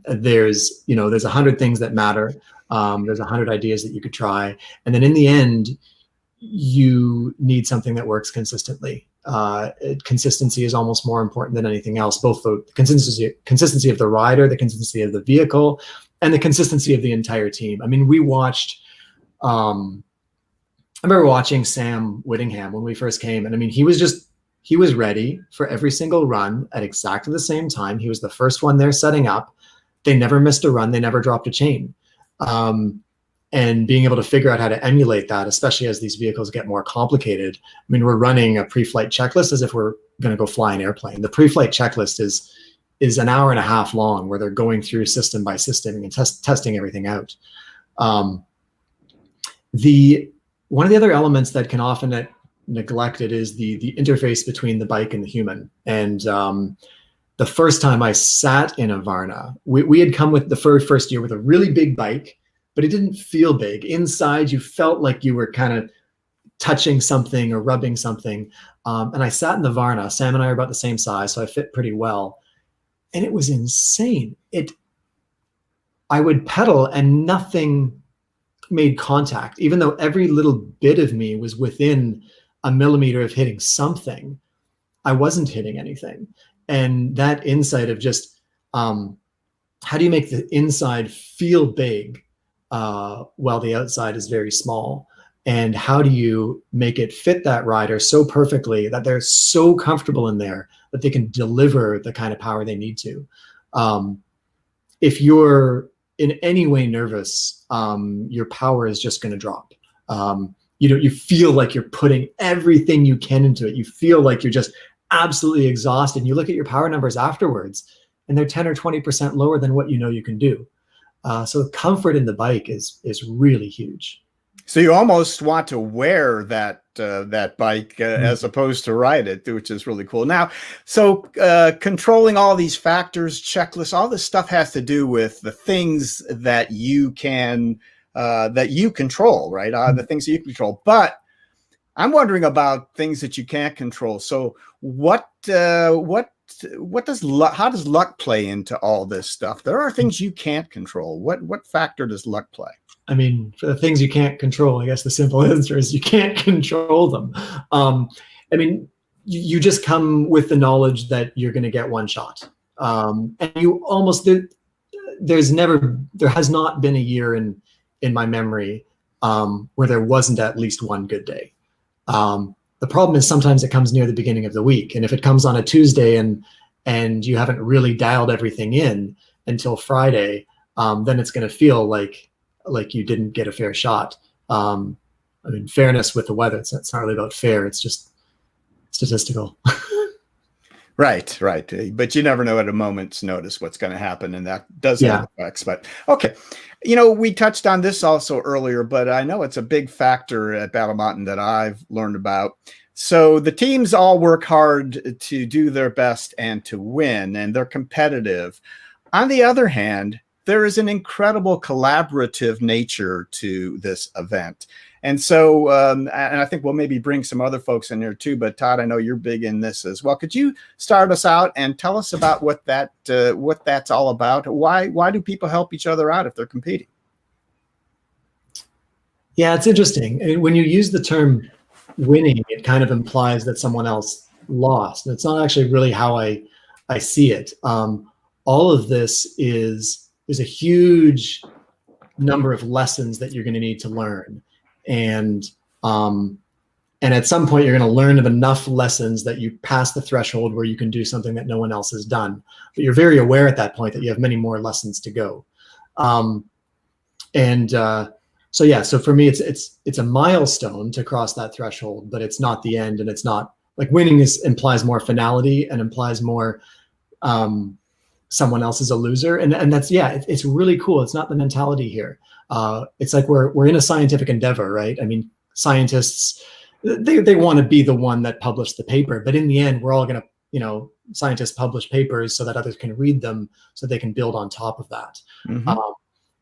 There's 100 things that matter. There's 100 ideas that you could try, and then in the end, you need something that works consistently. Consistency is almost more important than anything else. Both the consistency of the rider, the consistency of the vehicle, and the consistency of the entire team. I mean, we watched. I remember watching Sam Whittingham when we first came, and I mean, he was ready for every single run at exactly the same time. He was the first one there setting up. They never missed a run. They never dropped a chain. And being able to figure out how to emulate that, especially as these vehicles get more complicated. I mean, we're running a pre-flight checklist as if we're going to go fly an airplane. The pre-flight checklist is an hour and a half long, where they're going through system by system and testing everything out. One of the other elements that can often get neglected is the interface between the bike and the human. And the first time I sat in a Varna, we had come with the first year with a really big bike, but it didn't feel big. Inside, you felt like you were kind of touching something or rubbing something. And I sat in the Varna. Sam and I are about the same size, so I fit pretty well. And it was insane. I would pedal and nothing made contact, even though every little bit of me was within a millimeter of hitting something. I wasn't hitting anything. And that insight of just how do you make the inside feel big while the outside is very small? And how do you make it fit that rider so perfectly that they're so comfortable in there that they can deliver the kind of power they need to? If you're in any way nervous, your power is just going to drop. You feel like you're putting everything you can into it. You feel like you're just absolutely exhausted. And you look at your power numbers afterwards, and they're 10 or 20% lower than what you can do. So the comfort in the bike is really huge. So you almost want to wear that bike as opposed to ride it, which is really cool. Now, so controlling all these factors, checklists, all this stuff has to do with the things that you can control, right? The things that you control. But I'm wondering about things that you can't control. So how does luck play into all this stuff? There are things you can't control. What factor does luck play? I mean, for the things you can't control, I guess the simple answer is you can't control them. I mean, you just come with the knowledge that you're going to get one shot. And you almost, there has not been a year in my memory where there wasn't at least one good day. The problem is sometimes it comes near the beginning of the week. And if it comes on a Tuesday and you haven't really dialed everything in until Friday, then it's going to feel like you didn't get a fair shot. I mean, fairness with the weather, it's not really about fair. It's just statistical. Right, right. But you never know at a moment's notice what's going to happen, and that does have effects. But okay, we touched on this also earlier, but I know it's a big factor at Battle Mountain that I've learned about. So the teams all work hard to do their best and to win, and they're competitive. On the other hand, there is an incredible collaborative nature to this event. And so, and I think we'll maybe bring some other folks in here too, but Todd, I know you're big in this as well. Could you start us out and tell us about what that's all about? Why do people help each other out if they're competing? Yeah, it's interesting. When you use the term winning, it kind of implies that someone else lost. And it's not actually really how I see it. All of this is a huge number of lessons that you're going to need to learn. And at some point you're going to learn of enough lessons that you pass the threshold where you can do something that no one else has done. But you're very aware at that point that you have many more lessons to go. So yeah, so for me, it's a milestone to cross that threshold, but it's not the end, and it's not like winning implies more finality and implies more someone else is a loser, and that's it's really cool. It's not the mentality here. It's like we're in a scientific endeavor, right? I mean, scientists they want to be the one that published the paper, but in the end, we're all going to scientists publish papers so that others can read them, so they can build on top of that. Mm-hmm.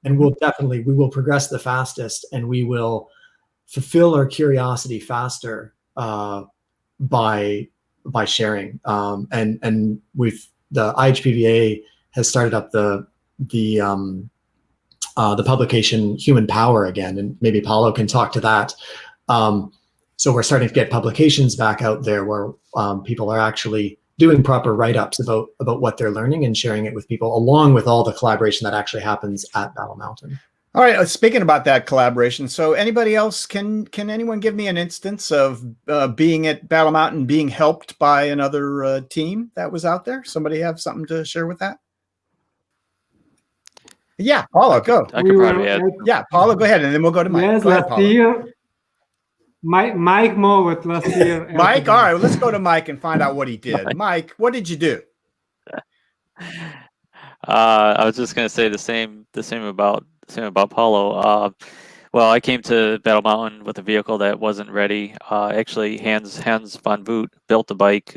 And we will progress the fastest, and we will fulfill our curiosity faster by sharing. And the IHPVA has started up the publication Human Power again, and maybe Paolo can talk to that. So we're starting to get publications back out there where people are actually doing proper write-ups about what they're learning and sharing it with people, along with all the collaboration that actually happens at Battle Mountain. All right. Speaking about that collaboration, so anybody else, can anyone give me an instance of being at Battle Mountain, being helped by another team that was out there? Somebody have something to share with that? Yeah, Paolo, go. I could probably add. Yeah, Paolo, go ahead, and then we'll go to Mike. Yes, last year, Mike Mowett last year. Mike, all right, let's go to Mike and find out what he did. Mike, what did you do? I was just going to say the same about Paolo. Well, I came to Battle Mountain with a vehicle that wasn't ready. Actually, Hans von Voot built the bike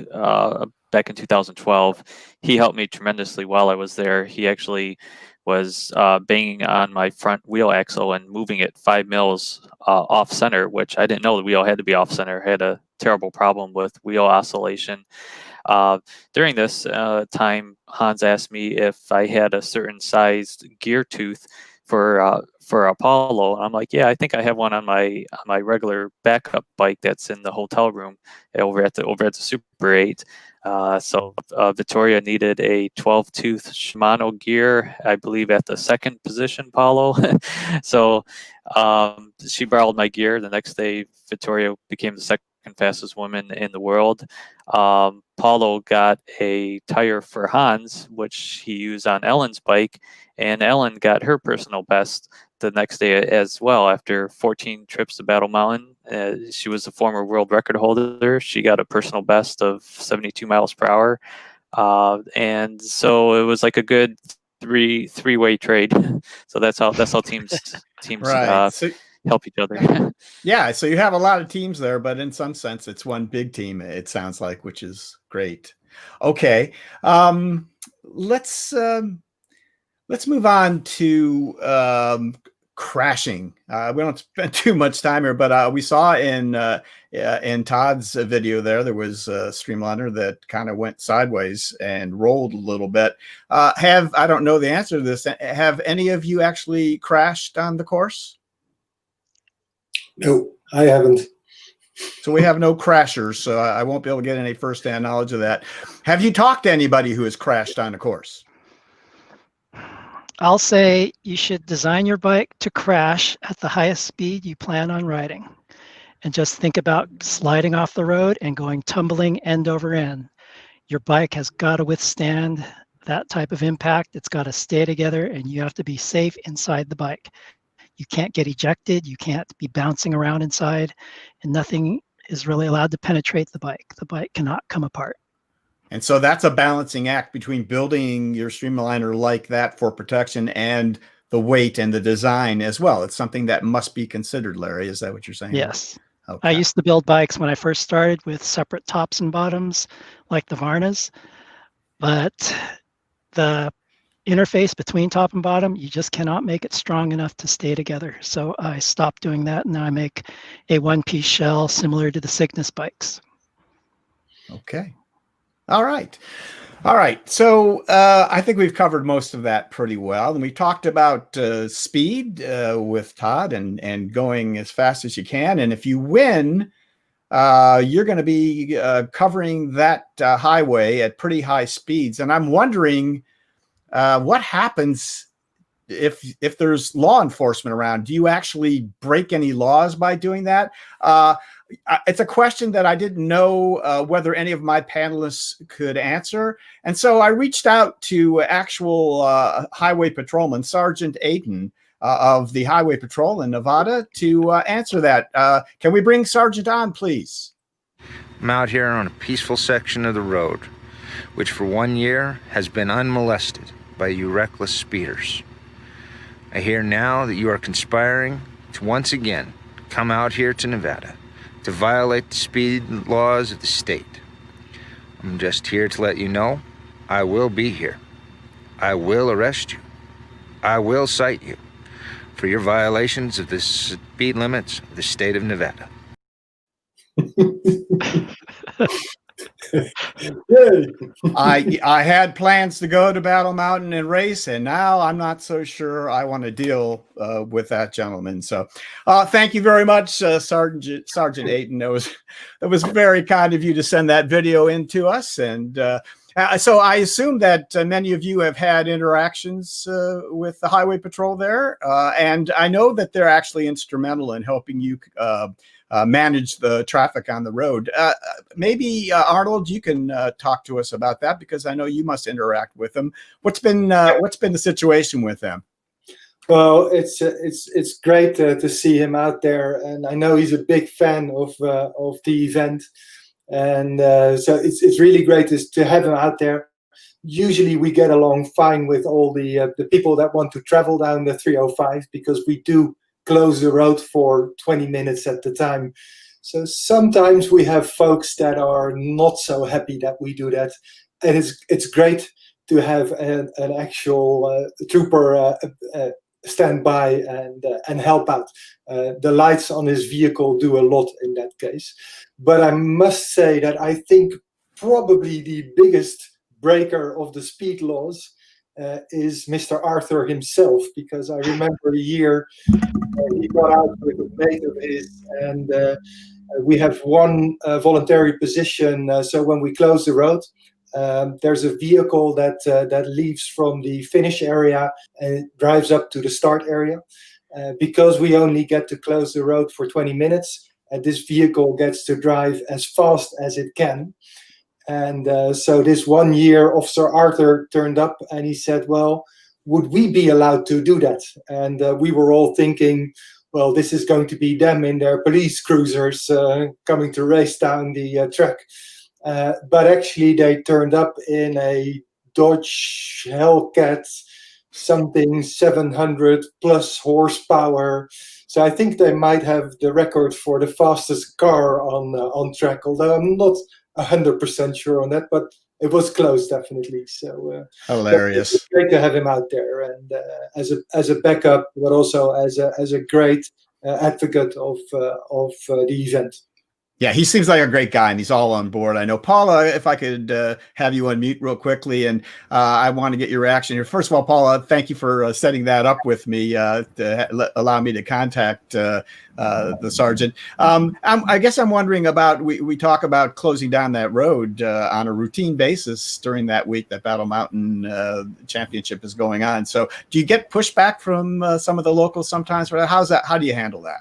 back in 2012. He helped me tremendously while I was there. He actually was banging on my front wheel axle and moving it 5 mils off center, which I didn't know the wheel had to be off center. I had a terrible problem with wheel oscillation. During this time, Hans asked me if I had a certain sized gear tooth for Apollo. And I'm like, yeah, I think I have one on my regular backup bike that's in the hotel room over at the Super 8. So Vittoria needed a 12-tooth Shimano gear, I believe, at the second position, Paolo. So she borrowed my gear. The next day, Vittoria became the second fastest woman in the world. Paolo got a tire for Hans, which he used on Ellen's bike, and Ellen got her personal best the next day as well. After 14 trips to Battle Mountain, she was a former world record holder. She got a personal best of 72 miles per hour. And so it was like a good three-way trade. So that's how teams right. help each other. Yeah, so you have a lot of teams there, but in some sense, it's one big team, it sounds like, which is great. Okay, let's move on to crashing. We don't spend too much time here, but we saw in Todd's video there was a streamliner that kind of went sideways and rolled a little bit. I don't know the answer to this. Have any of you actually crashed on the course? No, I haven't. So we have no crashers, so I won't be able to get any first-hand knowledge of that. Have you talked to anybody who has crashed on the course? I'll say you should design your bike to crash at the highest speed you plan on riding. And just think about sliding off the road and going tumbling end over end. Your bike has got to withstand that type of impact. It's got to stay together, and you have to be safe inside the bike. You can't get ejected. You can't be bouncing around inside, and nothing is really allowed to penetrate the bike. The bike cannot come apart. And so that's a balancing act between building your streamliner like that for protection and the weight and the design as well. It's something that must be considered, Larry. Is that what you're saying? Yes. Okay. I used to build bikes when I first started with separate tops and bottoms, like the Varnas, but the interface between top and bottom, you just cannot make it strong enough to stay together. So I stopped doing that, and now I make a one-piece shell similar to the Cygnus bikes. Okay. All right. So I think we've covered most of that pretty well. And we talked about speed with Todd and going as fast as you can. And if you win, you're going to be covering that highway at pretty high speeds. And I'm wondering what happens if there's law enforcement around. Do you actually break any laws by doing that? It's a question that I didn't know whether any of my panelists could answer. And so I reached out to actual highway patrolman, Sargent Aten of the Highway Patrol in Nevada to answer that. Can we bring Sargent on, please? I'm out here on a peaceful section of the road, which for 1 year has been unmolested by you reckless speeders. I hear now that you are conspiring to once again come out here to Nevada to violate the speed laws of the state. I'm just here to let you know I will be here. I will arrest you. I will cite you for your violations of the speed limits of the state of Nevada. I had plans to go to Battle Mountain and race, and now I'm not so sure I want to deal with that gentleman. So thank you very much, Sergeant Aten. That was very kind of you to send that video in to us. And so I assume that many of you have had interactions with the Highway Patrol there. And I know that they're actually instrumental in helping you manage the traffic on the road. Maybe Arnold, you can talk to us about that, because I know you must interact with them. What's been the situation with them? Well, it's great to see him out there, and I know he's a big fan of the event, and so it's really great to have him out there. Usually we get along fine with all the people that want to travel down the 305, because we do close the road for 20 minutes at the time. So sometimes we have folks that are not so happy that we do that. And it's great to have an actual trooper stand by and help out. The lights on his vehicle do a lot in that case. But I must say that I think probably the biggest breaker of the speed laws is Mr. Arthur himself, because I remember a year he got out with a mate of his, and we have one voluntary position. So when we close the road, there's a vehicle that leaves from the finish area and drives up to the start area. Because we only get to close the road for 20 minutes, this vehicle gets to drive as fast as it can. And so this 1 year, Officer Arthur turned up and he said, well, would we be allowed to do that? And we were all thinking, well, this is going to be them in their police cruisers coming to race down the track. But actually they turned up in a Dodge Hellcat, something 700 plus horsepower. So I think they might have the record for the fastest car on track, although I'm not 100% sure on that, but it was close, definitely. So hilarious! It's great to have him out there, and as a backup, but also as a great advocate of the event. Yeah, he seems like a great guy, and he's all on board. I know, Paula, if I could have you unmute real quickly, and I want to get your reaction here. First of all, Paula, thank you for setting that up with me to allow me to contact the sergeant. I guess I'm wondering about, we talk about closing down that road on a routine basis during that week that Battle Mountain Championship is going on. So do you get pushback from some of the locals sometimes? How's that? How do you handle that?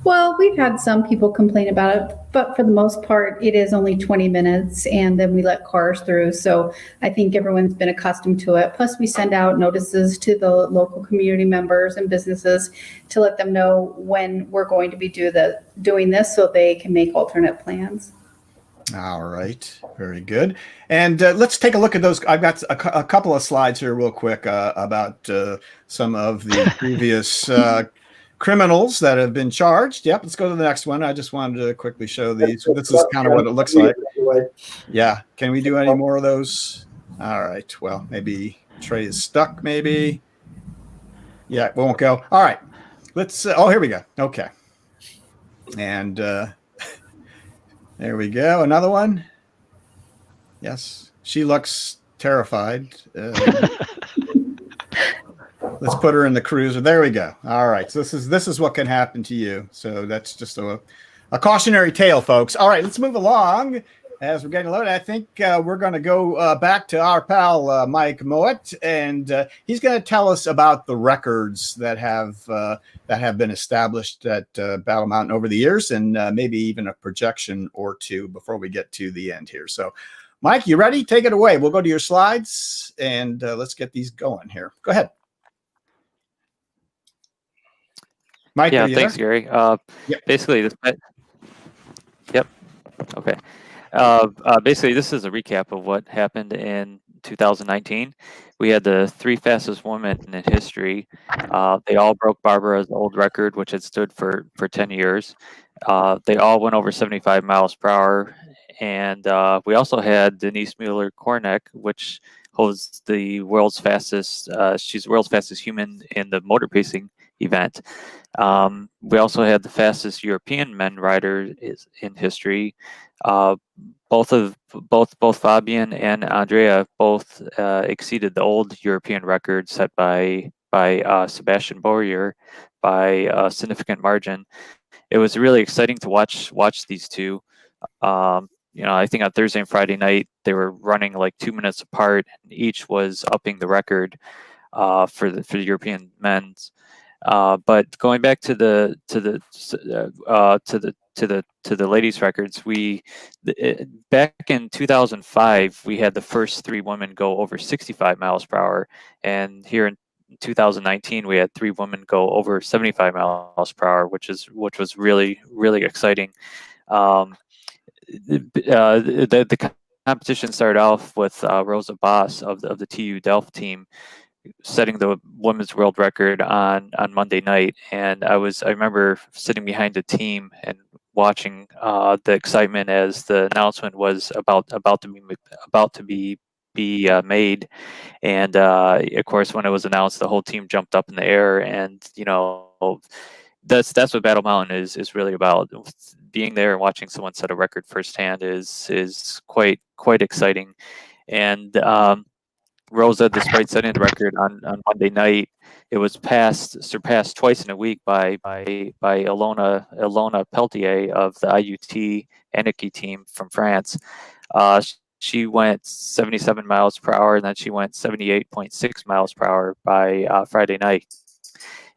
Well, we've had some people complain about it, but for the most part, it is only 20 minutes and then we let cars through. So I think everyone's been accustomed to it. Plus, we send out notices to the local community members and businesses to let them know when we're going to be doing this so they can make alternate plans. All right, very good. And let's take a look at those. I've got a couple of slides here real quick about some of the previous criminals that have been charged. Yep, let's go to the next one. I just wanted to quickly show these. This is kind of what it looks like. Yeah, can we do any more of those? All right, well, maybe Trey is stuck, maybe. Yeah, it won't go. All right, let's, oh, here we go. Okay. And there we go. Another one. Yes, she looks terrified. Let's put her in the cruiser. There we go. All right. So this is what can happen to you. So that's just a cautionary tale, folks. All right, let's move along as we're getting loaded. I think we're going to go back to our pal Mike Mowett, and he's going to tell us about the records that have been established at Battle Mountain over the years, and maybe even a projection or two before we get to the end here. So, Mike, you ready? Take it away. We'll go to your slides, and let's get these going here. Go ahead. Mike, yeah, thanks, Gary. Yep. Basically, yep. Okay. Basically, this is a recap of what happened in 2019. We had the 3 fastest women in history. They all broke Barbara's old record, which had stood for 10 years. They all went over 75 miles per hour. And we also had Denise Mueller-Kornick, which holds the world's fastest, she's the world's fastest human in the motor pacing event. We also had the fastest European men rider in history. Both Fabian and Andrea both exceeded the old European record set by Sebastian Boyer by a significant margin. It was really exciting to watch these two. You know, I think on Thursday and Friday night they were running like 2 minutes apart, and each was upping the record for the European men's. But going back to the ladies' records, back in 2005 we had the first 3 women go over 65 miles per hour, and here in 2019 we had 3 women go over 75 miles per hour, which was really exciting. The competition started off with Rosa Boss of the TU Delft team setting the women's world record on Monday night, and I remember sitting behind the team and watching the excitement as the announcement was about to be made, and of course when it was announced, the whole team jumped up in the air, and you know that's what Battle Mountain is really about. Being there and watching someone set a record firsthand is quite exciting, and Rosa, despite setting the record on Monday night, it was surpassed twice in a week by Ilona Peltier of the IUT Anarchy team from France. She went 77 miles per hour, and then she went 78.6 miles per hour by Friday night.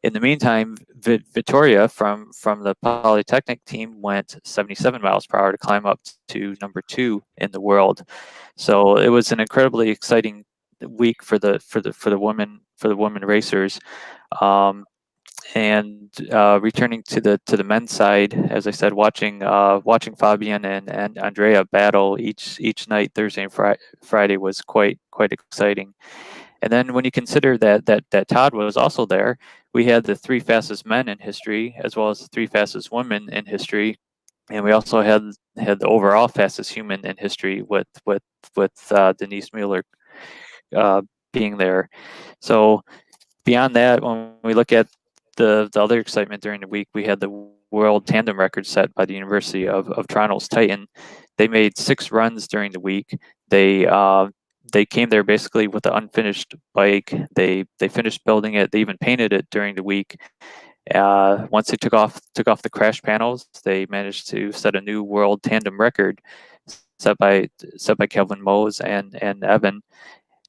In the meantime, Vittoria from the Polytechnic team went 77 miles per hour to climb up to number 2 in the world. So it was an incredibly exciting week for the women racers. And returning to the men's side, as I said, watching Fabian and Andrea battle each night, Thursday and Friday, was quite exciting. And then when you consider that Todd was also there, we had the 3 fastest men in history as well as the 3 fastest women in history, and we also had the overall fastest human in history with Denise Mueller being there. So beyond that, when we look at the other excitement during the week, we had the world tandem record set by the University of Toronto's Titan. They made 6 runs during the week. They came there basically with an unfinished bike. They finished building it. They even painted it during the week. Once they took off the crash panels, they managed to set a new world tandem record set by Kelvin Mose and Evan.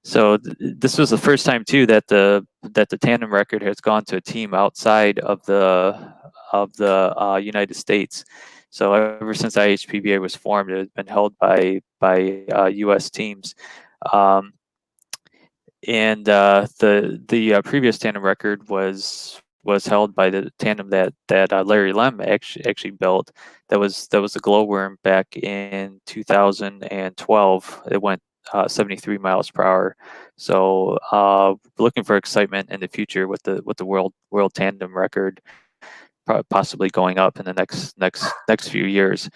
So this was the first time too that the tandem record has gone to a team outside of the United States. So ever since IHPBA was formed, it has been held by U.S. teams. And the previous tandem record was was held by the tandem that Larry Lem actually built. That was the glowworm back in 2012. It went 73 miles per hour. So looking for excitement in the future with the world tandem record possibly going up in the next few years.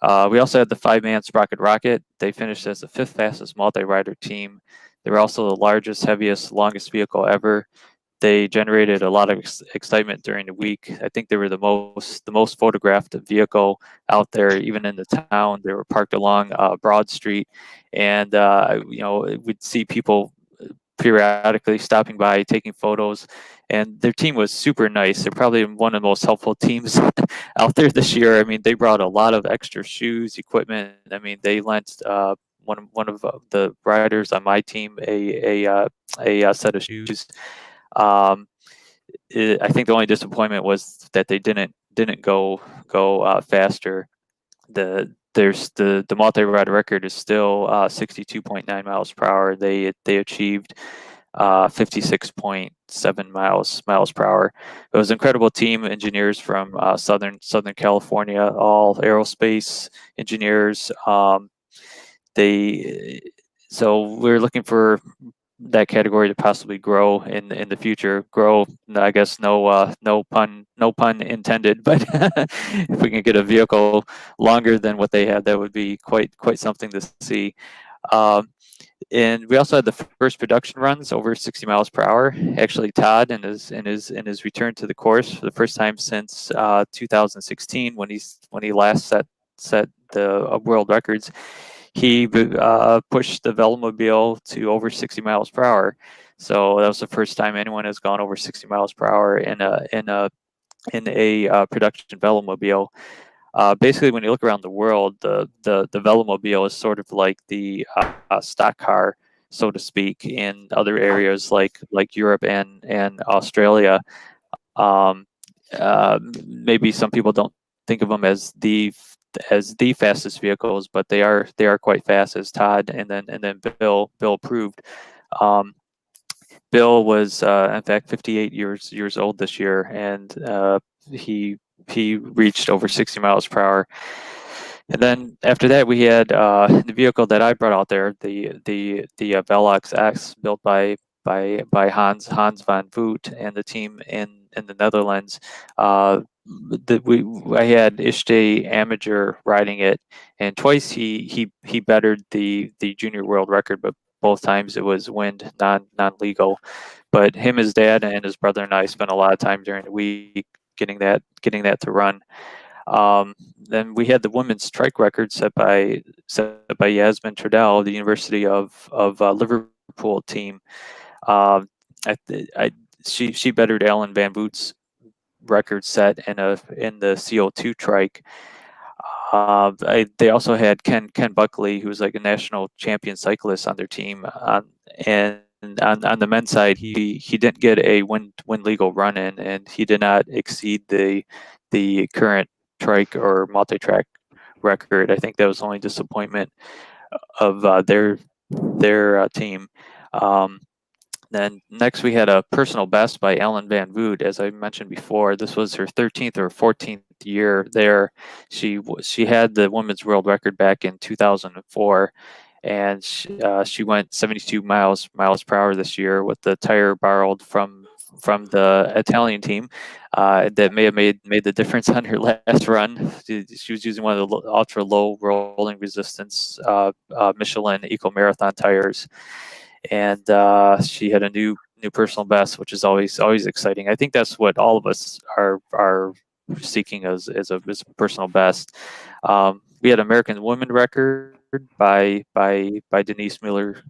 We also had the 5-man Sprocket Rocket. They finished as the 5th fastest multi-rider team. They were also the largest, heaviest, longest vehicle ever. They generated a lot of excitement during the week. I think they were the most photographed vehicle out there, even in the town. They were parked along Broad Street, and we'd see people periodically stopping by, taking photos, and their team was super nice. They're probably one of the most helpful teams out there this year. I mean, they brought a lot of extra shoes, equipment. I mean, they lent one of the riders on my team a set of shoes. I think the only disappointment was that they didn't go faster. The multi-rider record is still 62.9 miles per hour. They achieved 56.7 miles per hour. It was an incredible team, engineers from Southern California, all aerospace engineers. So we're looking for that category to possibly grow in the future. Grow, I guess, no pun intended. But if we can get a vehicle longer than what they had, that would be quite something to see. And we also had the first production runs over 60 miles per hour. Actually, Todd, in his return to the course for the first time since 2016, when he last set the world records, he pushed the Velomobile to over 60 miles per hour. So that was the first time anyone has gone over 60 miles per hour in a production Velomobile. Basically, when you look around the world, the Velomobile is sort of like the stock car, so to speak, in other areas like Europe and Australia. Maybe some people don't think of them as the fastest vehicles, but they are quite fast, as Todd and then Bill proved. Bill was in fact 58 years old this year, and he reached over 60 miles per hour. And then after that, we had the vehicle that I brought out there, the Velox X, built by Hans van Voet and the team in the Netherlands. I had Ishte Amager riding it, and twice he bettered the junior world record, but both times it was wind non-legal. But him, his dad, and his brother and I spent a lot of time during the week getting that to run. Then we had the women's trike record set by Yasmin Trudell, the University of Liverpool team. She bettered Alan Van Voot's record set in the CO2 trike. They also had Ken Buckley, who was like a national champion cyclist on their team, and on the men's side, he didn't get a wind legal run in, and he did not exceed the current trike or multi-track record. I think that was the only disappointment of their team. Then next we had a personal best by Ellen Van Voet. As I mentioned before, this was her 13th or 14th year there. She had the women's world record back in 2004, and she went 72 miles per hour this year with the tire borrowed from the Italian team. That may have made the difference on her last run. She was using one of the ultra low rolling resistance Michelin Eco Marathon tires, and she had a new personal best, which is always exciting. I think that's what all of us are seeking as a personal best. We had American women record by Denise Miller,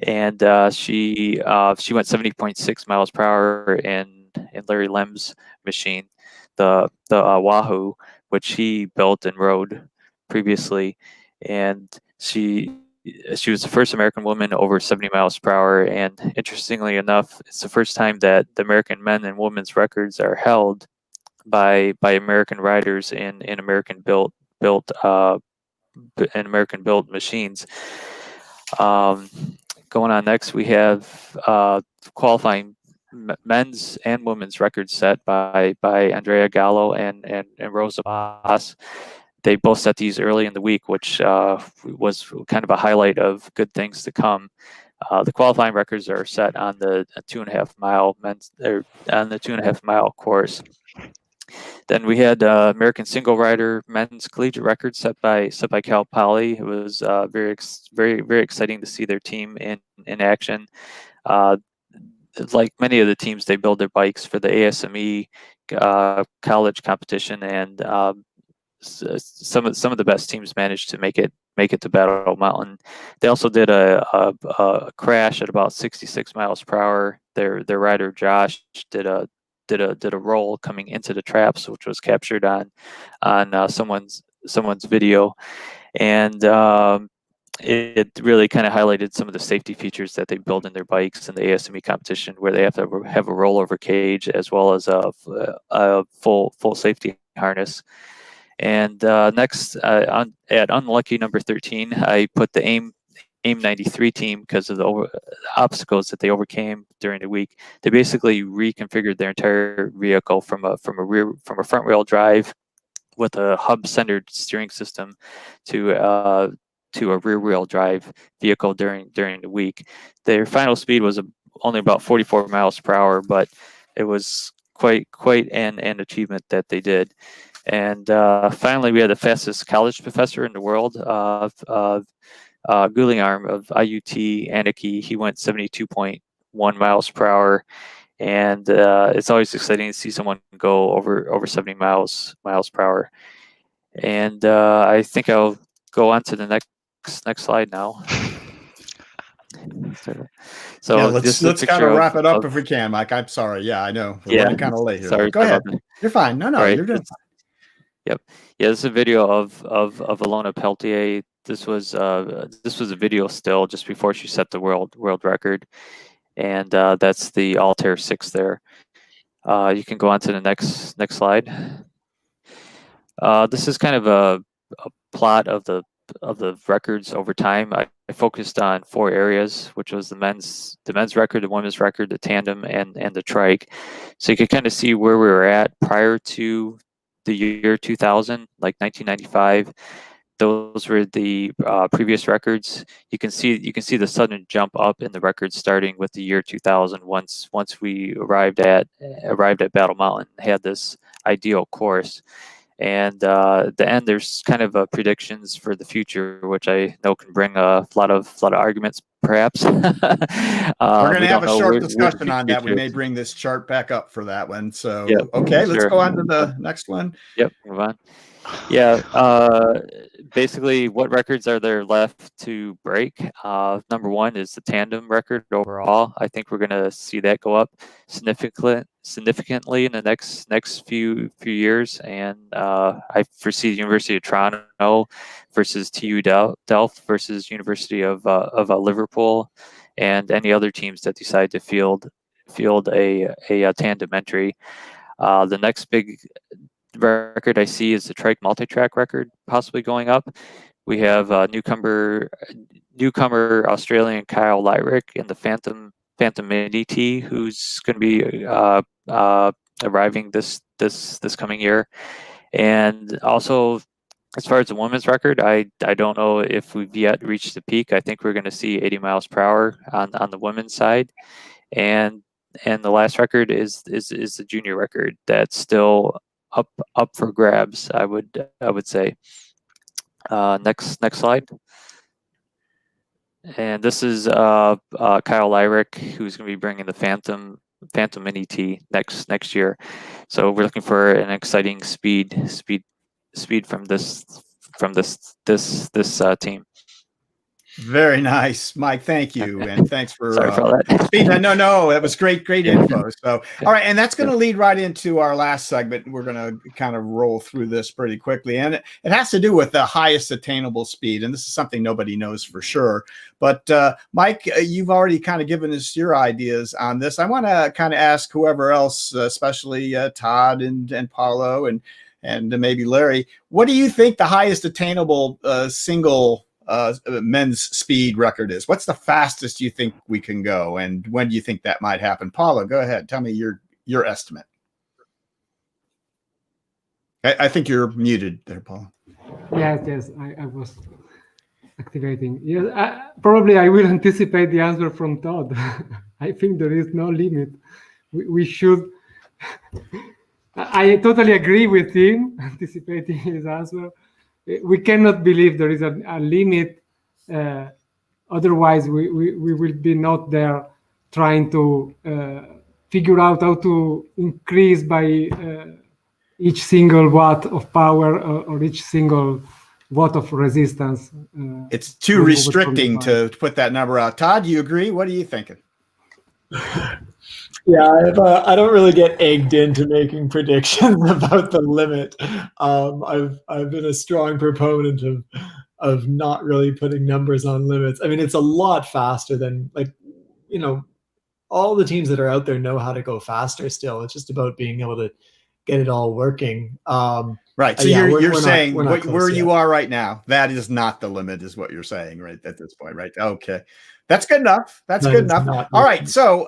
and she went 70.6 miles per hour in Larry Lem's machine, the Wahoo, which he built and rode previously, and she was the first American woman over 70 miles per hour. And interestingly enough, it's the first time that the American men and women's records are held by American riders in American built machines. Going on next, we have qualifying men's and women's records set by Andrea Gallo and Rosa Boss. They both set these early in the week, which was kind of a highlight of good things to come. The qualifying records are set on the 2.5 mile men's, or on the 2.5 mile course. Then we had American single rider men's collegiate record set by Cal Poly. It was very exciting to see their team in action. Like many of the teams, they build their bikes for the ASME college competition, and some of the best teams managed to make it to Battle Mountain. They also did a crash at about 66 miles per hour. Their rider Josh did a roll coming into the traps, which was captured on someone's video, and it really kind of highlighted some of the safety features that they build in their bikes in the ASME competition, where they have to have a rollover cage as well as a full safety harness. And next, at unlucky number 13, I put the AIM 93 team because of the obstacles that they overcame during the week. They basically reconfigured their entire vehicle from a front wheel drive with a hub-centered steering system to a rear wheel drive vehicle during the week. Their final speed was only about 44 miles per hour, but it was quite an achievement that they did. And finally, we had the fastest college professor in the world, Gouliarm of IUT Anarchy. He went 72.1 miles per hour, and it's always exciting to see someone go over 70 miles per hour. And I think I'll go on to the next slide now. So yeah, let's kind of wrap it up if we can, Mike. I'm sorry. Yeah, I know. We're running kind of late here. Sorry. Go ahead. You're fine. No, right. You're good. Yep. Yeah, this is a video of Alona Peltier. This was a video still just before she set the world record, and that's the Altair 6 there. You can go on to the next slide. This is kind of a plot of the records over time. I focused on 4 areas, which was the men's record, the women's record, the tandem, and the trike. So you can kind of see where we were at prior to the year 2000, like 1995. Those were the previous records. You can see the sudden jump up in the records starting with the year 2000. Once we arrived at Battle Mountain, had this ideal course. And the end, there's kind of predictions for the future, which I know can bring a lot of arguments, perhaps. We're going to have a short discussion on that. We may bring this chart back up for that one. So, yep, okay, let's go on to the next one. Yep, move on. Yeah, basically, what records are there left to break? Number 1 is the tandem record overall. I think we're going to see that go up significantly in the next few years, and I foresee the University of Toronto versus TU Delft versus University of Liverpool, and any other teams that decide to field a tandem entry. The next big record I see is the trike multi-track record possibly going up. We have newcomer Australian Kyle Lyric in the Phantom Mini T, who's going to be arriving this coming year. And also, as far as the women's record, I don't know if we've yet reached the peak. I think we're going to see 80 miles per hour on the women's side, and the last record is the junior record that's still up for grabs, I would say. Next slide. And this is Kyle Lyric, who's going to be bringing the Phantom Mini T next year. So we're looking for an exciting speed from this team. Very nice, Mike. Thank you, and thanks for speed. No, that was great info. So, all right, and that's going to lead right into our last segment. We're going to kind of roll through this pretty quickly, and it has to do with the highest attainable speed, and this is something nobody knows for sure. But Mike, you've already kind of given us your ideas on this. I want to kind of ask whoever else, especially Todd and Paolo and maybe Larry, what do you think the highest attainable single men's speed record is? What's the fastest you think we can go, and when do you think that might happen? Paula, go ahead. Tell me your estimate. I think you're muted there, Paula. Yes, I was activating. Yes, probably I will anticipate the answer from Todd. I think there is no limit. We should. I totally agree with him, anticipating his answer. We cannot believe there is a limit. Otherwise, we will be not there trying to figure out how to increase by each single watt of power or each single watt of resistance. It's too restricting to put that number out. Todd, do you agree? What are you thinking? Yeah, I don't really get egged into making predictions about the limit. I've been a strong proponent of not really putting numbers on limits. I mean, it's a lot faster than, like, you know, all the teams that are out there know how to go faster still. It's just about being able to get it all working. Right. So you're saying where you are right now, that is not the limit, is what you're saying, right, at this point, right? Okay. That's good enough. That's good enough. All right. So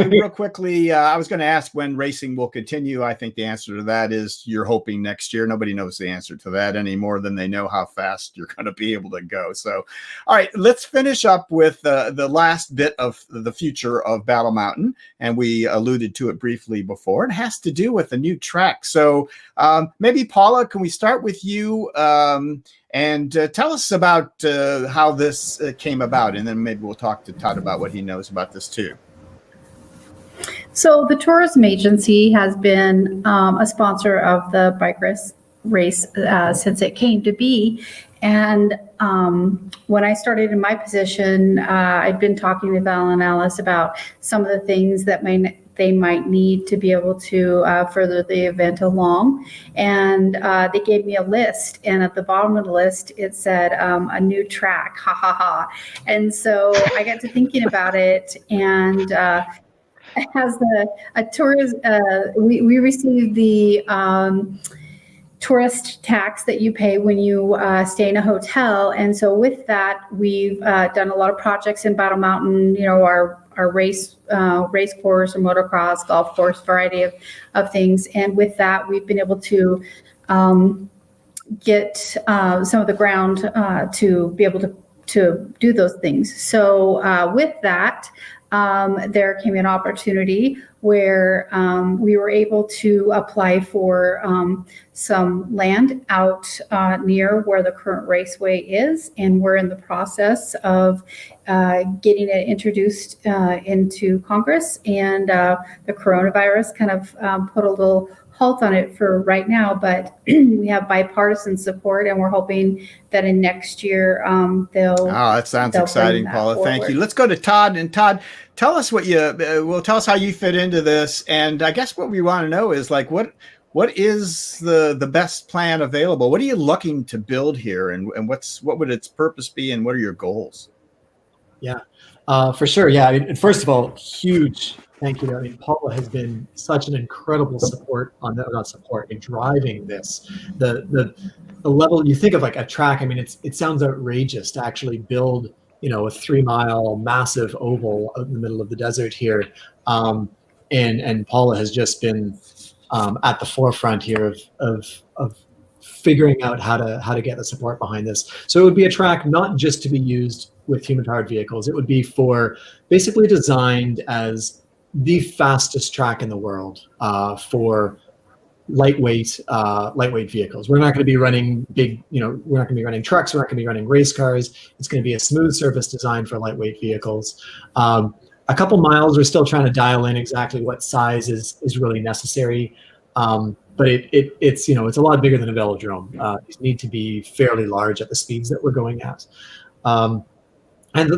real quickly, I was going to ask when racing will continue. I think the answer to that is you're hoping next year. Nobody knows the answer to that any more than they know how fast you're going to be able to go. So, all right, let's finish up with the last bit of the future of Battle Mountain. And we alluded to it briefly before. It has to do with a new track. So maybe, Paula, can we start with you? And tell us about how this came about, and then maybe we'll talk to Todd about what he knows about this too. So the tourism agency has been a sponsor of the bike race since it came to be. And when I started in my position, I'd been talking with Val and Alice about some of the things that they might need to be able to further the event along. And they gave me a list, and at the bottom of the list, it said a new track, ha ha ha. And so I got to thinking about it, and as a tourist, we received the tourist tax that you pay when you stay in a hotel. And so with that, we've done a lot of projects in Battle Mountain, you know, our race course or motocross, golf course, variety of things. And with that, we've been able to get some of the ground to be able to do those things. So with that, there came an opportunity where we were able to apply for some land out near where the current raceway is, and we're in the process of getting it introduced into Congress, and the coronavirus kind of put a little halt on it for right now, but we have bipartisan support, and we're hoping that in next year they'll. Oh, that sounds exciting, Paula. Thank you. Let's go to Todd. And Todd, tell us what tell us how you fit into this. And I guess what we want to know is, like, what is the best plan available? What are you looking to build here, and what would its purpose be, and what are your goals? Yeah, for sure. Yeah, I mean, first of all, huge thank you. I mean, Paula has been such an incredible support on that, not support, in driving this. The level, you think of like a track, I mean, it sounds outrageous to actually build, you know, a 3-mile massive oval out in the middle of the desert here. And Paula has just been at the forefront here of figuring out how to get the support behind this. So it would be a track not just to be used with human-powered vehicles. It would be for basically designed as the fastest track in the world for lightweight vehicles. We're not going to be running big, you know, we're not going to be running trucks. We're not going to be running race cars. It's going to be a smooth surface designed for lightweight vehicles. A couple miles, we're still trying to dial in exactly what size is really necessary. But it's, you know, it's a lot bigger than a velodrome. These need to be fairly large at the speeds that we're going at. And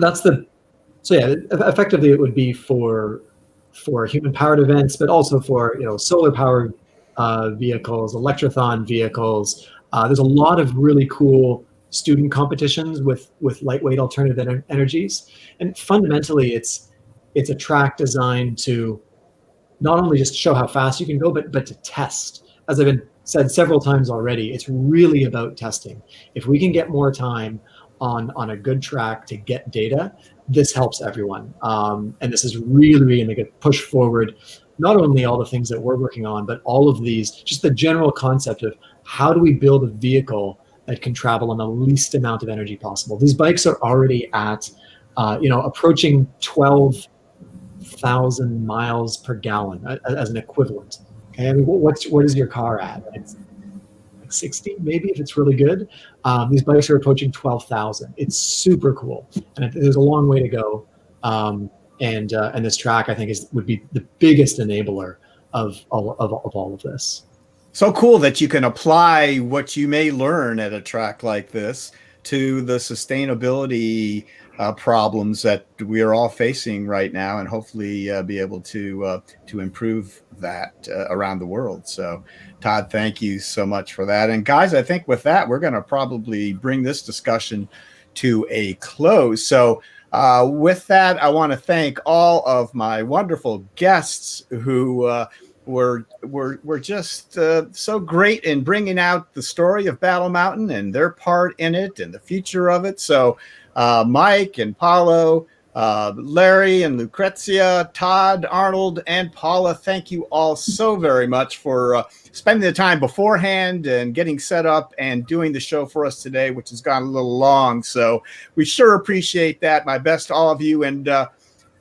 that's so yeah, effectively it would be for human powered events, but also for, you know, solar powered vehicles, electrothon vehicles. There's a lot of really cool student competitions with lightweight alternative energies. And fundamentally it's a track designed to not only just show how fast you can go, but to test. As I've been said several times already, it's really about testing. If we can get more time on a good track to get data, this helps everyone. And this is really going to get pushed forward, not only all the things that we're working on, but all of these, just the general concept of how do we build a vehicle that can travel on the least amount of energy possible. These bikes are already at, approaching 12,000 miles per gallon as an equivalent. Okay, I mean, what is your car at? It's like 60, maybe, if it's really good. These bikes are approaching 12,000. It's super cool, and there's a long way to go. And this track, I think, would be the biggest enabler of all of this. So cool that you can apply what you may learn at a track like this to the sustainability problems that we are all facing right now, and hopefully be able to improve that around the world. So, Todd, thank you so much for that. And guys, I think with that, we're going to probably bring this discussion to a close. So, with that, I want to thank all of my wonderful guests who were just so great in bringing out the story of Battle Mountain and their part in it and the future of it. So Mike and Paolo, Larry and Lucrezia, Todd, Arnold, and Paula, thank you all so very much for spending the time beforehand and getting set up and doing the show for us today, which has gone a little long. So we sure appreciate that. My best to all of you. And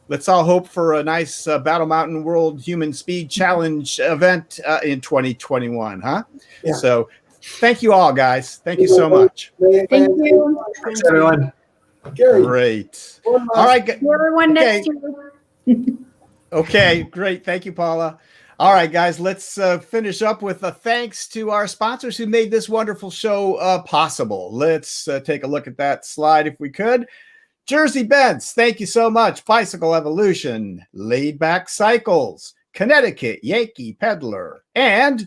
let's all hope for a nice Battle Mountain World Human Speed Challenge event in 2021, huh? Yeah. So thank you all, guys. Thank you so much. Thank you. Thanks, everyone. Great. All right. Everyone next year. Okay, great. Thank you, Paula. All right, guys, let's finish up with a thanks to our sponsors who made this wonderful show possible. Let's take a look at that slide if we could. Jersey Bents, thank you so much. Bicycle Evolution, Laidback Cycles, Connecticut Yankee Peddler, and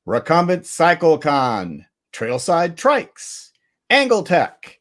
Recumbent CycleCon, Trailside Trikes, Angletech,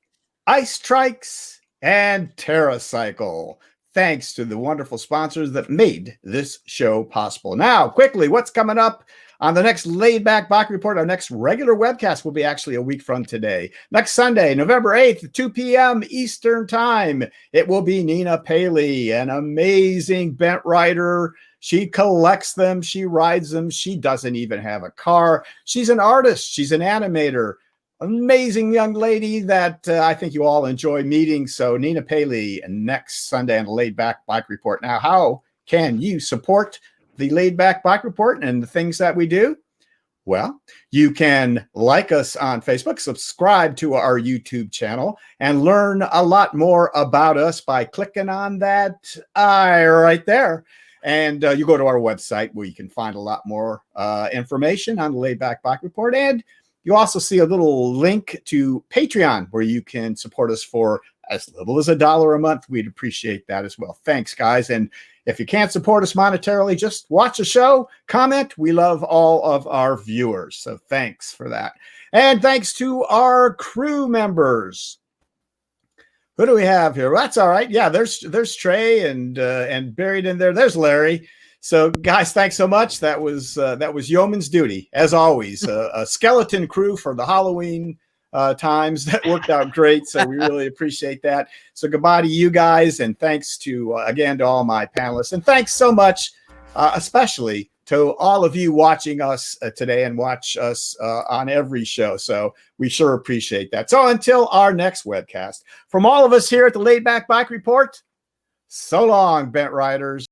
Ice Trikes, and TerraCycle. Thanks to the wonderful sponsors that made this show possible. Now, quickly, what's coming up on the next Laidback Bike Report? Our next regular webcast will be actually a week from today. Next Sunday, November 8th, 2 p.m. Eastern Time. It will be Nina Paley, an amazing bent rider. She collects them. She rides them. She doesn't even have a car. She's an artist. She's an animator. Amazing young lady that I think you all enjoy meeting. So Nina Paley next Sunday on the Laidback Bike Report. Now, how can you support the Laidback Bike Report and the things that we do? Well, you can like us on Facebook, subscribe to our YouTube channel, and learn a lot more about us by clicking on that eye right there. And you go to our website where you can find a lot more information on the Laidback Bike Report. And you also see a little link to Patreon where you can support us for as little as $1 a month. We'd appreciate that as well. Thanks, guys. And if you can't support us monetarily, just watch the show, comment. We love all of our viewers. So thanks for that. And thanks to our crew members. Who do we have here? Well, that's all right. Yeah, there's Trey and buried in there, there's Larry. So, guys, thanks so much. That was yeoman's duty, as always. A skeleton crew for the Halloween times. That worked out great, so we really appreciate that. So, goodbye to you guys, and thanks to again to all my panelists, and thanks so much, especially to all of you watching us today and watch us on every show. So, we sure appreciate that. So, until our next webcast, from all of us here at the Laidback Bike Report, so long, bent riders.